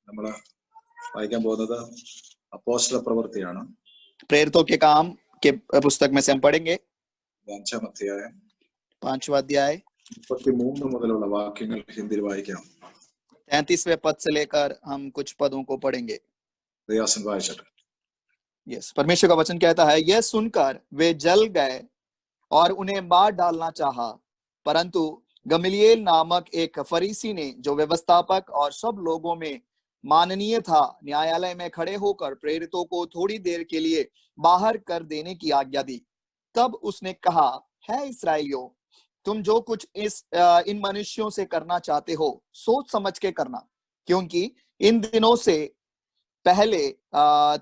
നമ്മൾ വായിക്കാൻ പോകുന്നത് അപ്പോസ്തല പ്രവൃത്തിയാണ്. प्रेरितों के काम के पुस्तक में से हम पढ़ेंगे 5-ാം അധ്യായം 5वां अध्याय 33 മുതലുള്ള വാക്യങ്ങൾ ഹിന്ദിയിൽ വായിക്കാം. 33वें पद से लेकर हम कुछ पदों को पढ़ेंगे. ദയാസൻ വായിച്ചത്. यस, परमेश्वर का वचन कहता है, यह सुनकर वे जल गए और उन्हें मार डालना चाहा, परंतु गमलीएल नामक एक फरीसी ने, जो व्यवस्थापक और सब लोगों में माननीय था, न्यायालय में खड़े होकर प्रेरितों को थोड़ी देर के लिए बाहर कर देने की आज्ञा दी. तब उसने कहा, है इस्राएलियों, तुम जो कुछ इन मनुष्यों से करना चाहते हो सोच समझ के करना, क्योंकि इन दिनों से पहले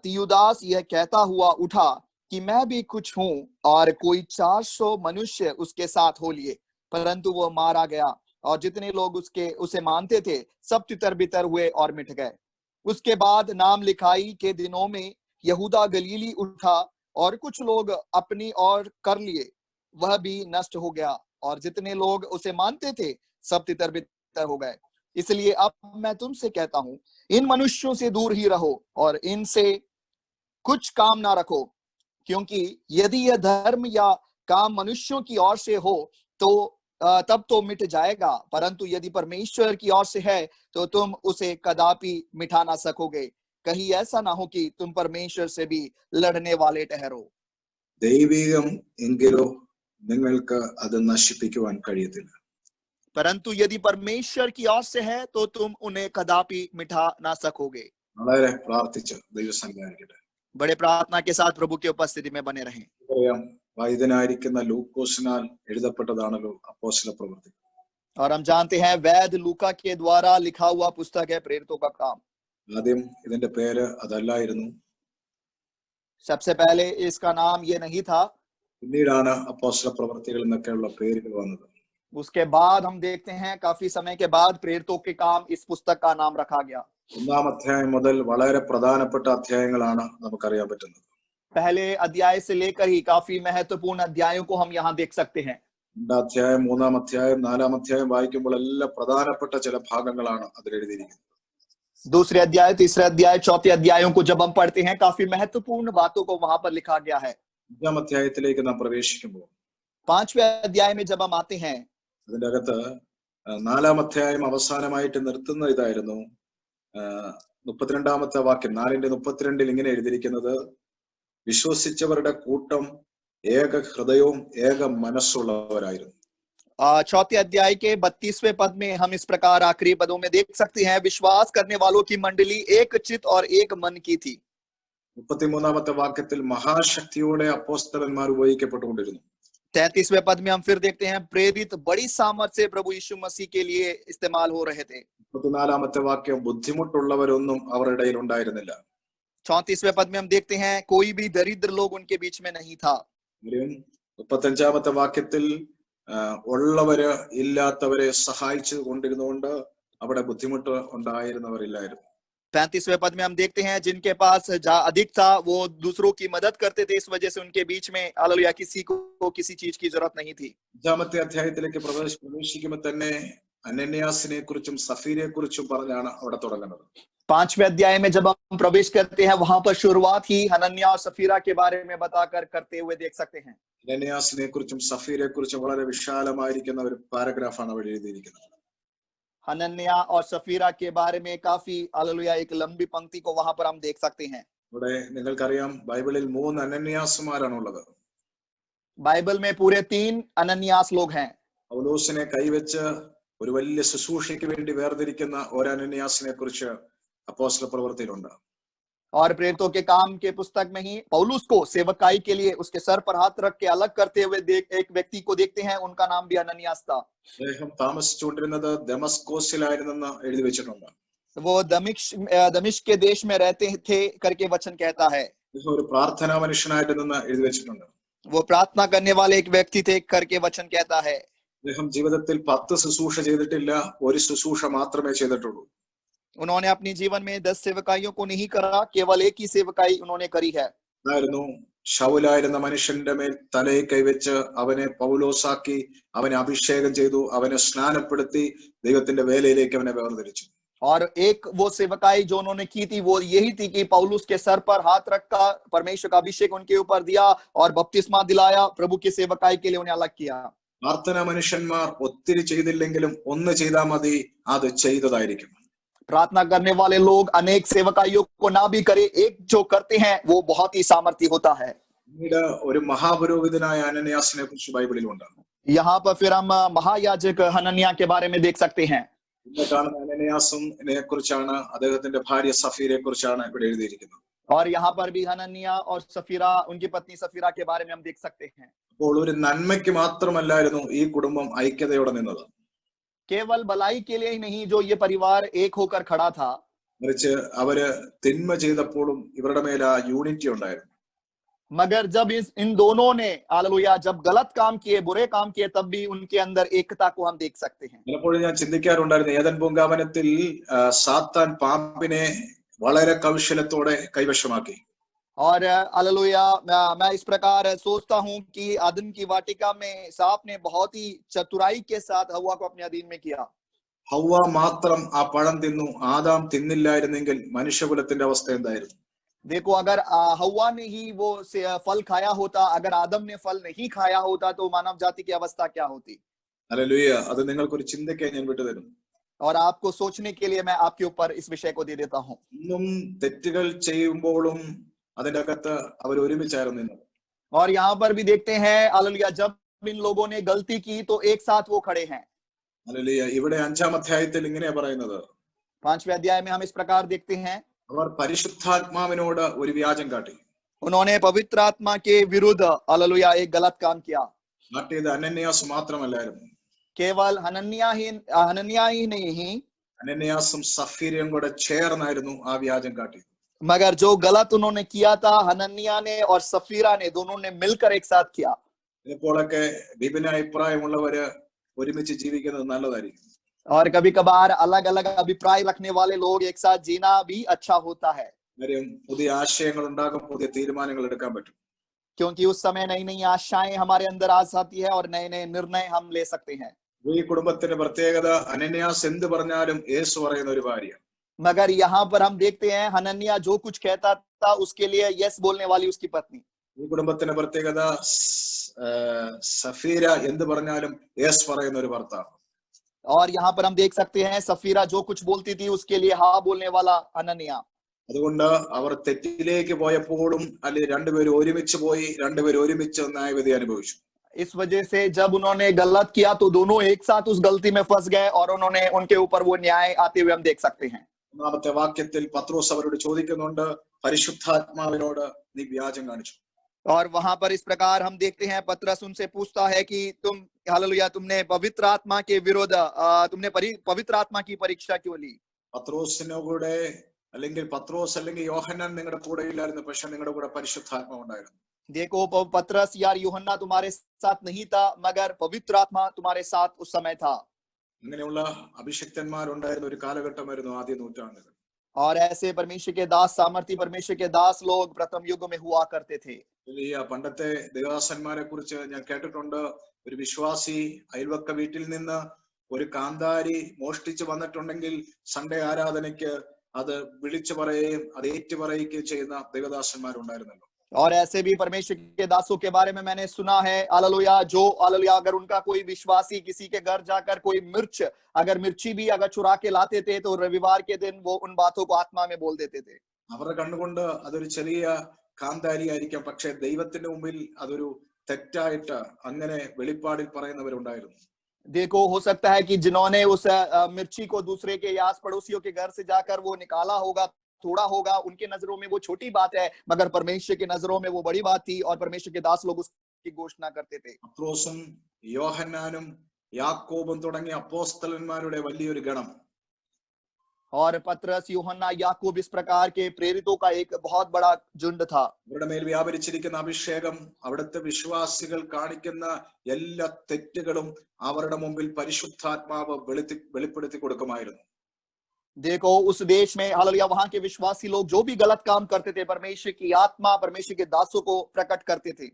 तियुदास यह कहता हुआ उठा कि मैं भी कुछ हूं, और कोई 400 मनुष्य उसके साथ हो लिए, परंतु वो मारा गया, और जितने लोग उसे मानते थे सब तितर बितर हुए और मिट गए. उसके बाद नाम लिखाई के दिनों में यहूदा गलीली उठा और कुछ लोग अपनी ओर कर लिए, वह भी नष्ट हो गया, और जितने लोग उसे मानते थे सब तितर बितर हो गए. इसलिए अब मैं तुमसे कहता हूं, इन मनुष्यों से दूर ही रहो और इनसे कुछ काम ना रखो, क्योंकि यदि यह धर्म या काम मनुष्यों की ओर से हो तो तब तो मिट जाएगा, परंतु यदि परमेश्वर की ओर से है तो तुम उसे कदापि मिटा ना सकोगे. कहीं ऐसा ना हो कि तुम परमेश्वर से भी लड़ने वाले ठहरो. ദൈവികം എങ്കിലോ നിങ്ങൾക്ക് അത് നശിപ്പിക്കുവാൻ കഴിയത്തില്ല. परंतु यदि परमेश्वर की ओर से है तो तुम उन्हें कदापि मिटा ना सकोगे. വളരെ പ്രാർത്ഥിച്ച് ദൈവസന്നിധിയിലായിരിക്കട്ടെ. बड़े प्रार्थना के साथ प्रभु की उपस्थिति में बने रहें. വൈദ്യനായിരിക്കുന്ന ലൂക്കോസിനാൽ എഴുതപ്പെട്ടതാണല്ലോ അപ്പോസ്തല പ്രവൃത്തി. और हम जानते हैं वैद लूका के द्वारा लिखा हुआ पुस्तक है प्रेरितों का काम. ആദ്യം ഇതിന്റെ പേര് അതല്ലായിരുന്നു. सबसे पहले इसका नाम ये नहीं था. പിന്നീടാണ് അപ്പോസ്തല പ്രവൃത്തികൾ എന്നൊക്കെയുള്ള പേരുകൾ വന്നത്. उसके बाद हम देखते हैं काफी समय के बाद प्रेरितों के काम इस पुस्तक का नाम रखा गया. 1-ാം അധ്യായം മുതൽ വളരെ പ്രധാനപ്പെട്ട അധ്യായങ്ങളാണ് നമുക്കറിയാൻ പറ്റുന്നത്. पहले अध्याय से लेकर ही काफी महत्वपूर्ण अध्यायों को हम यहाँ देख सकते हैं. 2-ാം അധ്യായം 3-ാം അധ്യായം 4-ാം അധ്യായം വായിക്കുമ്പോൾ എല്ലാം പ്രധാനപ്പെട്ട ചില ഭാഗങ്ങളാണ് അതിൽ എഴുതിയിരിക്കുന്നത്. दूसरे अध्याय, तीसरे अध्याय, चौथे अध्यायों को जब हम पढ़ते हैं काफी महत्वपूर्ण बातों को वहां पर लिखा गया है. 5-ാം അധ്യായത്തിലേക്ക് നാം പ്രവേശിക്കുമ്പോൾ 5वें अध्याय में जब हम आते हैं, അതിന്റെ അകത്ത് 4-ാം അധ്യായം അവസാനമായിട്ട് നിർത്തുന്ന ഇതായിരുന്നു. 32-ാമത്തെ വാക്യം 4:32 ഇങ്ങനെ എഴുതിയിരിക്കുന്നത്, വിശ്വസിച്ചവരുടെ കൂട്ടം ഏക ഹൃദയവും ഏക മനസ്സുള്ളവരായിരുന്നു. चौथे अध्याय के 32वें पद में हम इस प्रकार आखिरी पदों में देख सकते हैं, विश्वास करने वालों की मंडली एक चित और एक मन की थी. 33-ാമത്തെ വാക്യത്തിൽ മഹാശക്തിയോടെ അപ്പോസ്തലന്മാർ ഉപയോഗിക്കപ്പെട്ടുകൊണ്ടിരുന്നു. 33वें पद में हम फिर देखते हैं, प्रेरित बड़ी सामर्थ से प्रभु यीशु मसीह के लिए इस्तेमाल हो रहे थे. 34-ാമത്തെ വാക്യം ബുദ്ധിമുട്ടുള്ളവരൊന്നും അവരുടെ ഇടയിൽ ഉണ്ടായിരുന്നില്ല. 34वें पद में हम देखते हैं, कोई भी दरिद्र लोग उनके बीच में नहीं था. 35-ാമത്തെ വാക്യത്തിൽ ഉള്ളവര് ഇല്ലാത്തവരെ സഹായിച്ചു കൊണ്ടിരുന്നുകൊണ്ട് അവിടെ ബുദ്ധിമുട്ട് ഉണ്ടായിരുന്നവരില്ലായിരുന്നു. 35वें पद में हम देखते हैं, जिनके पास अधिक था वो दूसरों की मदद करते थे, इस वजह से उनके बीच में हालेलुया किसी को किसी चीज की जरूरत नहीं थी. 5-ാമത്തെ അധ്യായത്തിലേക്ക് പ്രവേശിക്കുമ്പോൾ തന്നെ അനന്യാസിനെ കുറിച്ചും സഫീരയെ കുറിച്ചും പറഞ്ഞാണ് അവിടെ തുടങ്ങുന്നത്. 5वें अध्याय में जब हम प्रवेश करते हैं वहां पर शुरुआत ही हनन्या और सफीरा के बारे में बताकर करते हुए देख सकते हैं. അനന്യാസിനെ കുറിച്ചും സഫീരയെ കുറിച്ചും വളരെ വിശാലമായിരിക്കുന്ന ഒരു പാരഗ്രാഫാണ് അവിടെ എഴുതിയിരിക്കുന്നത്. हनन्या और सफीरा के बारे में काफी हालेलुया एक लंबी पंक्ति को वहां पर हम देख सकते हैं. ഇവിടെ നിങ്ങൾക്കറിയാം ബൈബിളിൽ 3 അനന്യാസുമാരാണ് ഉള്ളത്. बाइबल में पूरे 3 अनन्यास लोग हैं. പൗലോസിനെ കൈവച്ച് ഒരു വലിയ ശുശ്രൂഷയ്ക്ക് വേണ്ടി വേർതിരിക്കുന്ന ഒരു അനന്യാസിനെ കുറിച്ച് അപ്പോസ്തല പ്രവൃത്തിയിലുണ്ട്. और प्रेरितों के काम के पुस्तक में ही पौलुस को सेवकाई के लिए उसके सर पर हाथ रख के अलग करते हुए एक व्यक्ति को देखते हैं, उनका नाम भी अनन्यास था. അദ്ദേഹം താമസിച്ചുകൊണ്ടിരുന്നത് ദമസ്കോസിലായിരുന്നെന്ന് എഴുതി വെച്ചിട്ടുണ്ട്. वो दमिश्क के देश में रहते थे करके वचन कहता है. ഒരു പ്രാർത്ഥനാ മനുഷ്യനായിരുന്നെന്ന് എഴുതി വെച്ചിട്ടുണ്ട്. वो प्रार्थना करने वाले एक व्यक्ति थे करके वचन कहता है. അദ്ദേഹം ജീവിതത്തിൽ 10 ശുശ്രൂഷ ചെയ്തിട്ടില്ല, ഒരു ശുശ്രൂഷ മാത്രമേ ചെയ്തിട്ടുള്ളൂ. उन्होंने अपनी जीवन में 10 सेवकाइयों को नहीं करा, केवल एक ही सेवकाई उन्होंने करी है. ശൗലായിരുന്ന മനുഷ്യന്റെ മേൽ തലയെ കൈവച്ച് അവനെ പൗലോസാക്കി അവനെ അഭിഷേകം ചെയ്തു, അവനെ സ്നാനപ്പെടുത്തി ദൈവത്തിന്റെ വേലയിലേക്ക് അവനെ വേർതിരിച്ചു. और एक वो सेवकाई जो उन्होंने की थी वो यही थी कि पौलुस के सर पर हाथ रखा, परमेश्वर का अभिषेक उनके ऊपर दिया और बपतिस्मा दिलाया, प्रभु की सेवकाई के लिए उन्हें अलग किया। പ്രാർത്ഥനാ മനുഷ്യന്മാർ ഒത്തിരി ചെയ്തില്ലെങ്കിലും ഒന്ന് ചെയ്താൽ മതി, അത് ചെയ്തതായിരിക്കും. प्रार्थना करने वाले लोग अनेक सेवकाइयों को ना भी करे, एक जो करते हैं वो बहुत ही सामर्थी होता है। പിന്നീട് ഒരു മഹാപുരോഹിതനായ അനന്യാസിനെ കുറിച്ച് ബൈബിളിലുണ്ട്. यहाँ पर फिर हम महायाजक हनन्याह के बारे में देख सकते हैं। ഇന്ന് കാണുന്ന അനന്യാസിനെ കുറിച്ചാണ്, അദ്ദേഹത്തിന്റെ ഭാര്യ സഫീരയെ കുറിച്ചാണ് ഇവിടെ എഴുതിയിരിക്കുന്നത്. और यहाँ पर भी हनन्याह और सफीरा, उनकी पत्नी सफीरा के बारे में हम देख सकते हैं। അപ്പോൾ ഒരു നന്മയ്ക്ക് മാത്രമല്ലായിരുന്നു ഈ കുടുംബം ഐക്യതയോടെ നിന്നത്. केवल भलाई के लिए ही नहीं जो ये परिवार एक होकर खड़ा था, മറിച്ച് അവര് തിന്മ ചെയ്തപ്പോഴും ഇവരുടെ മേൽ ആ യൂണിറ്റി ഉണ്ടായിരുന്നു. मगर जब इन दोनों ने हालेलुया जब गलत काम किए, बुरे काम किए, तब भी उनके अंदर एकता को हम देख सकते हैं। പലപ്പോഴും ഞാൻ ചിന്തിക്കാറുണ്ടായിരുന്നു, ഏദൻ പൂങ്കാവനത്തിൽ സാത്താൻ പാമ്പിനെ വളരെ കൗശലത്തോടെ കൈവശമാക്കി. और हालेलुया मैं इस प्रकार सोचता हूं कि आदम की वाटिका में सांप ने बहुत ही चतुराई के साथ हव्वा को अपने अधीन में किया। ഹവ്വ മാത്രം ആ പഴം തിന്നു, ആദാം തിന്നില്ലായിരുന്നെങ്കിൽ മനുഷ്യകുലത്തിന്റെ അവസ്ഥ എന്തായിരുന്നു? देखो, अगर हव्वा ने ही वो फल खाया होता, अगर आदम ने फल नहीं खाया होता तो मानव जाति की अवस्था क्या होती? ഹല്ലേലൂയ. അത് നിങ്ങൾക്കൊരു ചിന്തയ്ക്ക് ഞാൻ വിട്ടുതരുന്നു. और आपको सोचने के लिए मैं आपके ऊपर इस विषय को दे देता हूं। ഇന്നും തെറ്റുകൾ ചെയ്യുമ്പോഴും അതിന്റെ അകത്ത് അവർ ഒരുമിച്ചായിരുന്നു നിന്നത്. और यहाँ पर भी देखते हैं हालेलुया जब इन लोगों ने गलती की तो एक साथ वो खड़े हैं। ഹല്ലേലൂയ. ഇവിടെ 5-ാം അധ്യായത്തിൽ ഇങ്ങനെയാ പറയുന്നത്, 5वें अध्याय में हम इस प्रकार देखते हैं, അവർ പരിശുദ്ധാത്മാവിനോട് ഒരു വ്യാജം കാട്ടി. उन्होंने पवित्र आत्मा के विरुद्ध हालेलुया एक गलत काम किया। കാട്ടിയത് അനന്യാസ് മാത്രമല്ലായിരുന്നു. केवल हनन्याह ही नहीं, അനന്യാസും സഫീരയും കൂടെ ചേർന്നായിരുന്നു ആ വ്യാജം കാട്ടി. मगर जो गलत उन्होंने किया था हनन्याह ने और सफीरा ने, दोनों ने मिलकर एक साथ किया। ഇപ്പോഴൊക്കെ വിഭിന്ന അഭിപ്രായമുള്ളവര് ഒരുമിച്ച് ജീവിക്കുന്നത് നല്ലതായിരിക്കും. और कभी कभार अलग अलग अभिप्राय रखने वाले लोग एक साथ जीना भी अच्छा होता है, കാര്യം പുതിയ ആശയങ്ങൾ ഉണ്ടാകും, പുതിയ തീരുമാനങ്ങൾ എടുക്കാൻ പറ്റും. क्योंकि उस समय नई नई आशाएं हमारे अंदर आ जाती है और नए नए निर्णय हम ले सकते हैं। ഈ കുടുംബത്തിന്റെ പ്രത്യേകത, അനന്യാസ് എന്ത് പറഞ്ഞാലും യേശു പറയുന്ന ഒരു ഭാര്യ. मगर यहाँ पर हम देखते हैं हनन्याह जो कुछ कहता था उसके लिए यस बोलने वाली उसकी पत्नी। ഈ കുടുംബത്തിന്റെ പ്രത്യേകത, സഫീര എന്ത് പറഞ്ഞാലും യേശു പറയുന്ന ഒരു ഭർത്താവ്. और यहाँ पर हम देख सकते हैं सफीरा जो कुछ बोलती थी उसके लिए हाँ बोलने वाला हनन्याह। അതുകൊണ്ട് അവർ തെറ്റിലേക്ക് പോയപ്പോഴും അല്ലെങ്കിൽ രണ്ടുപേരും ഒരുമിച്ച് പോയി, രണ്ടുപേരും ഒരുമിച്ച് ന്യായവിധി അനുഭവിച്ചു. इस वजह से जब उन्होंने गलत किया तो दोनों एक साथ उस गलती में फंस गए और उन्होंने उनके ऊपर वो न्याय आते हुए हम देख सकते हैं। 1-ാമത്തെ വാക്യത്തിൽ പത്രോസ് അവരോട് ചോദിക്കുന്നുണ്ട്, പരിശുദ്ധാത്മാവിനോട് നീ വ്യാജം കാണിച്ചു. और वहां पर इस प्रकार हम देखते हैं पतरस उनसे पूछता है कि तुम हालेलुया तुमने पवित्र आत्मा के विरुद्ध तुमने पवित्र आत्मा की परीक्षा क्यों ली? പത്രോസിന്റെ കൂടെ അല്ലെങ്കിൽ പത്രോസ് അല്ലെങ്കിൽ യോഹന്നാൻ നിങ്ങളുടെ കൂടെ ഇല്ലായിരുന്നു, പക്ഷെ നിങ്ങളുടെ കൂടെ പരിശുദ്ധാത്മാവ് ഉണ്ടായിരുന്നു. देखो, पतरस या यूहन्ना तुम्हारे साथ नहीं था, मगर पवित्र आत्मा तुम्हारे साथ उस समय था। അങ്ങനെയുള്ള അഭിഷിക്തന്മാരുണ്ടായിരുന്ന ഒരു കാലഘട്ടമായിരുന്നു ആദ്യ നൂറ്റാണ്ടുകൾ. और ऐसे परमेश्वर के दास, सामर्थी परमेश्वर के दास लोग प्रथम युग में हुआ करते थे। ഈ പണ്ടത്തെ ദേവദാസന്മാരെ കുറിച്ച് ഞാൻ കേട്ടിട്ടുണ്ട്. ഒരു വിശ്വാസി അയൽവക്ക വീട്ടിൽ നിന്ന് ഒരു കാന്താരി മോഷ്ടിച്ചു വന്നിട്ടുണ്ടെങ്കിൽ സൺഡേ ആരാധനയ്ക്ക് അത് വിളിച്ചു പറയുകയും അത് ഏറ്റുപറയുകയും ചെയ്യുന്ന ദേവദാസന്മാരുണ്ടായിരുന്നല്ലോ. और ऐसे भी परमेश्वर के दासों के बारे में मैंने सुना है हालेलुया, जो हालेलुया अगर उनका कोई विश्वासी किसी के घर जाकर कोई मिर्ची भी अगर चुरा के लाते थे तो रविवार के दिन वो उन बातों को आत्मा में बोल देते थे। അവരുടെ കണ്ണുകൊണ്ട് അതൊരു ചെറിയ കാന്താരി ആയിരിക്കാം, പക്ഷെ ദൈവത്തിന്റെ മുമ്പിൽ അതൊരു തെറ്റായിട്ട് അങ്ങനെ വെളിപ്പാടിൽ പറയുന്നവരുണ്ടായിരുന്നു. देखो, हो सकता है कि जिन्होंने उस मिर्ची को दूसरे के या पड़ोसियों के घर से जाकर वो निकाला होगा, थोड़ा होगा, उनके नजरों में वो छोटी बात है, मगर परमेश्वर की नजरों में वो बड़ी बात थी और परमेश्वर के दास लोग उसकी घोषणा करते थे। പത്രോസും യോഹന്നാനും യാക്കോബും തുടങ്ങിയ അപ്പോസ്തലന്മാരുടെ വലിയൊരു ഗണം, और पतरस, यूहन्ना, याकूब इस प्रकार के प्रेरितों का एक बहुत बड़ा झुंड था। അവരുടെ മേൽ വ്യാപരിച്ചിരിക്കുന്ന അഭിഷേകം അവിടുത്തെ വിശ്വാസികൾ കാണിക്കുന്ന എല്ലാ തെറ്റുകളും അവരുടെ മുമ്പിൽ പരിശുദ്ധാത്മാവ് വെളിപ്പെടുത്തി കൊടുക്കുമായിരുന്നു. देखो, उस देश में हालेलुया वहां के विश्वासी लोग जो भी गलत काम करते थे, परमेश्वर की आत्मा परमेश्वर के दासों को प्रकट करते थे।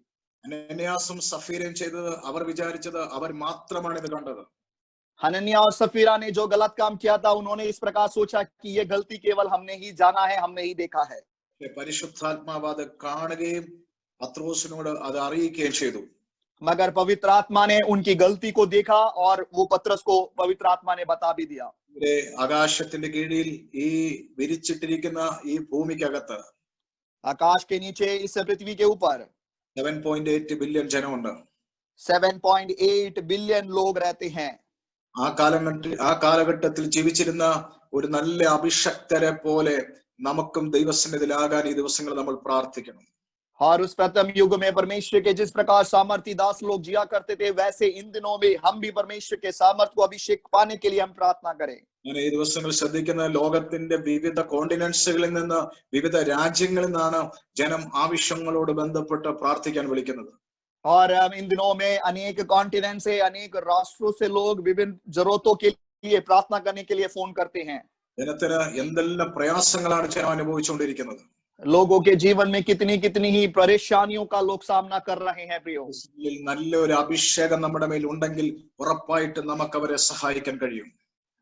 അനന്യാസും സഫീരയും ചെയ്തത്, അവർ വിചാരിച്ചത് അവർ മാത്രമാണ് ഇത് കണ്ടത്. हनन्याह और सफीरा ने जो गलत काम किया था, उन्होंने इस प्रकार सोचा कि ये गलती केवल हमने ही जाना है, हमने ही देखा है। പരിശുദ്ധാത്മാവ് അത് കാണുകയും പത്രോസിനോട് അത് അറിയിക്കുകയും ചെയ്തു. मगर पवित्र आत्मा ने उनकी गलती को देखा और वो पतरस को पवित्र आत्मा ने बता भी दिया। ഇവിടെ ആകാശത്തിന്റെ കീഴിൽ ഈ വിരിച്ചിട്ടിരിക്കുന്ന ഈ ഭൂമിക്കകത്ത് आकाश के नीचे इस पृथ्वी के ऊपर 7.8 ബില്യൺ ജനമുണ്ട്. 7.8 बिलियन लोग रहते हैं। ആ കാലഘട്ടത്തിൽ ജീവിച്ചിരുന്ന ഒരു നല്ല അഭിഷക്തരെ പോലെ നമുക്കും ദൈവസന്നിധിയിലാകാൻ ഈ ദിവസങ്ങൾ നമ്മൾ പ്രാർത്ഥിക്കണം. और उस प्रथम युग में परमेश्वर के जिस प्रकार सामर्थी दास लोग जिया करते थे, वैसे इन दिनों में हम भी परमेश्वर के सामर्थ्य को अभिषेक पाने के लिए हम प्रार्थना करें। അങ്ങനെ ഈ ദിവസങ്ങൾ ശ്രദ്ധിക്കുന്ന ലോകത്തിന്റെ വിവിധ കോണ്ടിനെന്റ്സുകളിൽ നിന്ന്, വിവിധ രാജ്യങ്ങളിൽ നിന്നാണ് ജനം ആവശ്യങ്ങളോട് ബന്ധപ്പെട്ട് പ്രാർത്ഥിക്കാൻ വിളിക്കുന്നത്. और इन दिनों में अनेक कॉन्टिनेंट से, अनेक राष्ट्रों से लोग विभिन्न जरूरतों के लिए प्रार्थना करने के लिए फोन करते हैं। ജനത്തിന് എന്തെല്ലാം പ്രയാസങ്ങളാണ് ജനം അനുഭവിച്ചുകൊണ്ടിരിക്കുന്നത്. लोगों के जीवन में कितनी कितनी ही परेशानियों का लोग सामना कर रहे हैं प्रियो। നല്ലൊരു അഭിഷേകം നമ്മുടെ മേൽ ഉണ്ടെങ്കിൽ ഉറപ്പായിട്ട് നമുക്ക് അവരെ സഹായിക്കാൻ കഴിയും.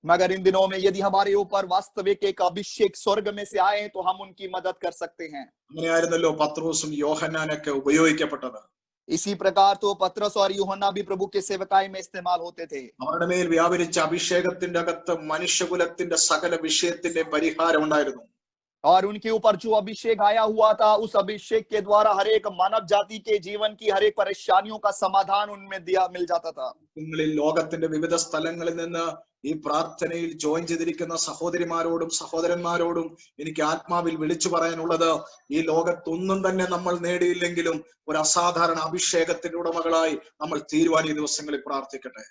मगर इन दिनों में यदि हमारे ऊपर वास्तविक एक अभिषेक स्वर्ग में से आए तो हम उनकी मदद कर सकते हैं। അങ്ങനെയായിരുന്നല്ലോ പത്രോസും യോഹന്നാനൊക്കെ ഉപയോഗിക്കപ്പെട്ടത്. इसी प्रकार तो पतरस और यूहन्ना भी प्रभु के सेवकाई में इस्तेमाल होते थे। അവരുടെ മേൽ വ്യാപരിച്ച അഭിഷേകത്തിന്റെ അകത്ത് മനുഷ്യകുലത്തിന്റെ സകല വിഷയത്തിന്റെ പരിഹാരം ഉണ്ടായിരുന്നു. और उनके ऊपर जो अभिषेक आया हुआ था, उस अभिषेक के द्वारा हर एक मानव जाति के जीवन की हर एक परेशानियों का समाधान उनमें मिल जाता था। നിങ്ങളിൽ ലോകത്തിന്റെ വിവിധ സ്ഥലങ്ങളിൽ നിന്ന് ഈ പ്രാർത്ഥനയിൽ ജോയിൻ ചെയ്തിരിക്കുന്ന സഹോദരിമാരോടും സഹോദരന്മാരോടും എനിക്ക് ആത്മാവിൽ വിളിച്ചു പറയാനുള്ളത്, ഈ ലോകത്തൊന്നും തന്നെ നമ്മൾ നേടിയില്ലെങ്കിലും ഒരു അസാധാരണ അഭിഷേകത്തിന്റെ ഉടമകളായി നമ്മൾ തീരുവാൻ ഈ ദിവസങ്ങളിൽ പ്രാർത്ഥിക്കട്ടെ.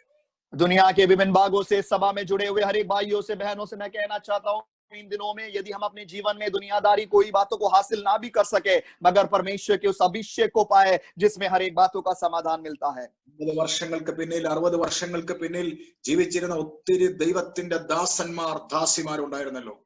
दुनिया के विभिन्न भागों से सभा में जुड़े हुए हर एक भाइयों से, बहनों से मैं कहना चाहता हूँ, इन दिनों में यदि हम अपने जीवन में दुनियादारी कोई बातों को हासिल ना भी कर सके, मगर परमेश्वर के उस अभिषेक को पाए जिसमें हर एक बातों का समाधान मिलता है। 50 വർഷങ്ങൾക്ക് പിന്നിൽ 60 വർഷങ്ങൾക്ക് പിന്നിൽ ജീവിച്ചിരുന്ന ഒത്തിരി ദൈവത്തിന്റെ ദാസന്മാർ ദാസിമാരുണ്ടായിരുന്നല്ലോ.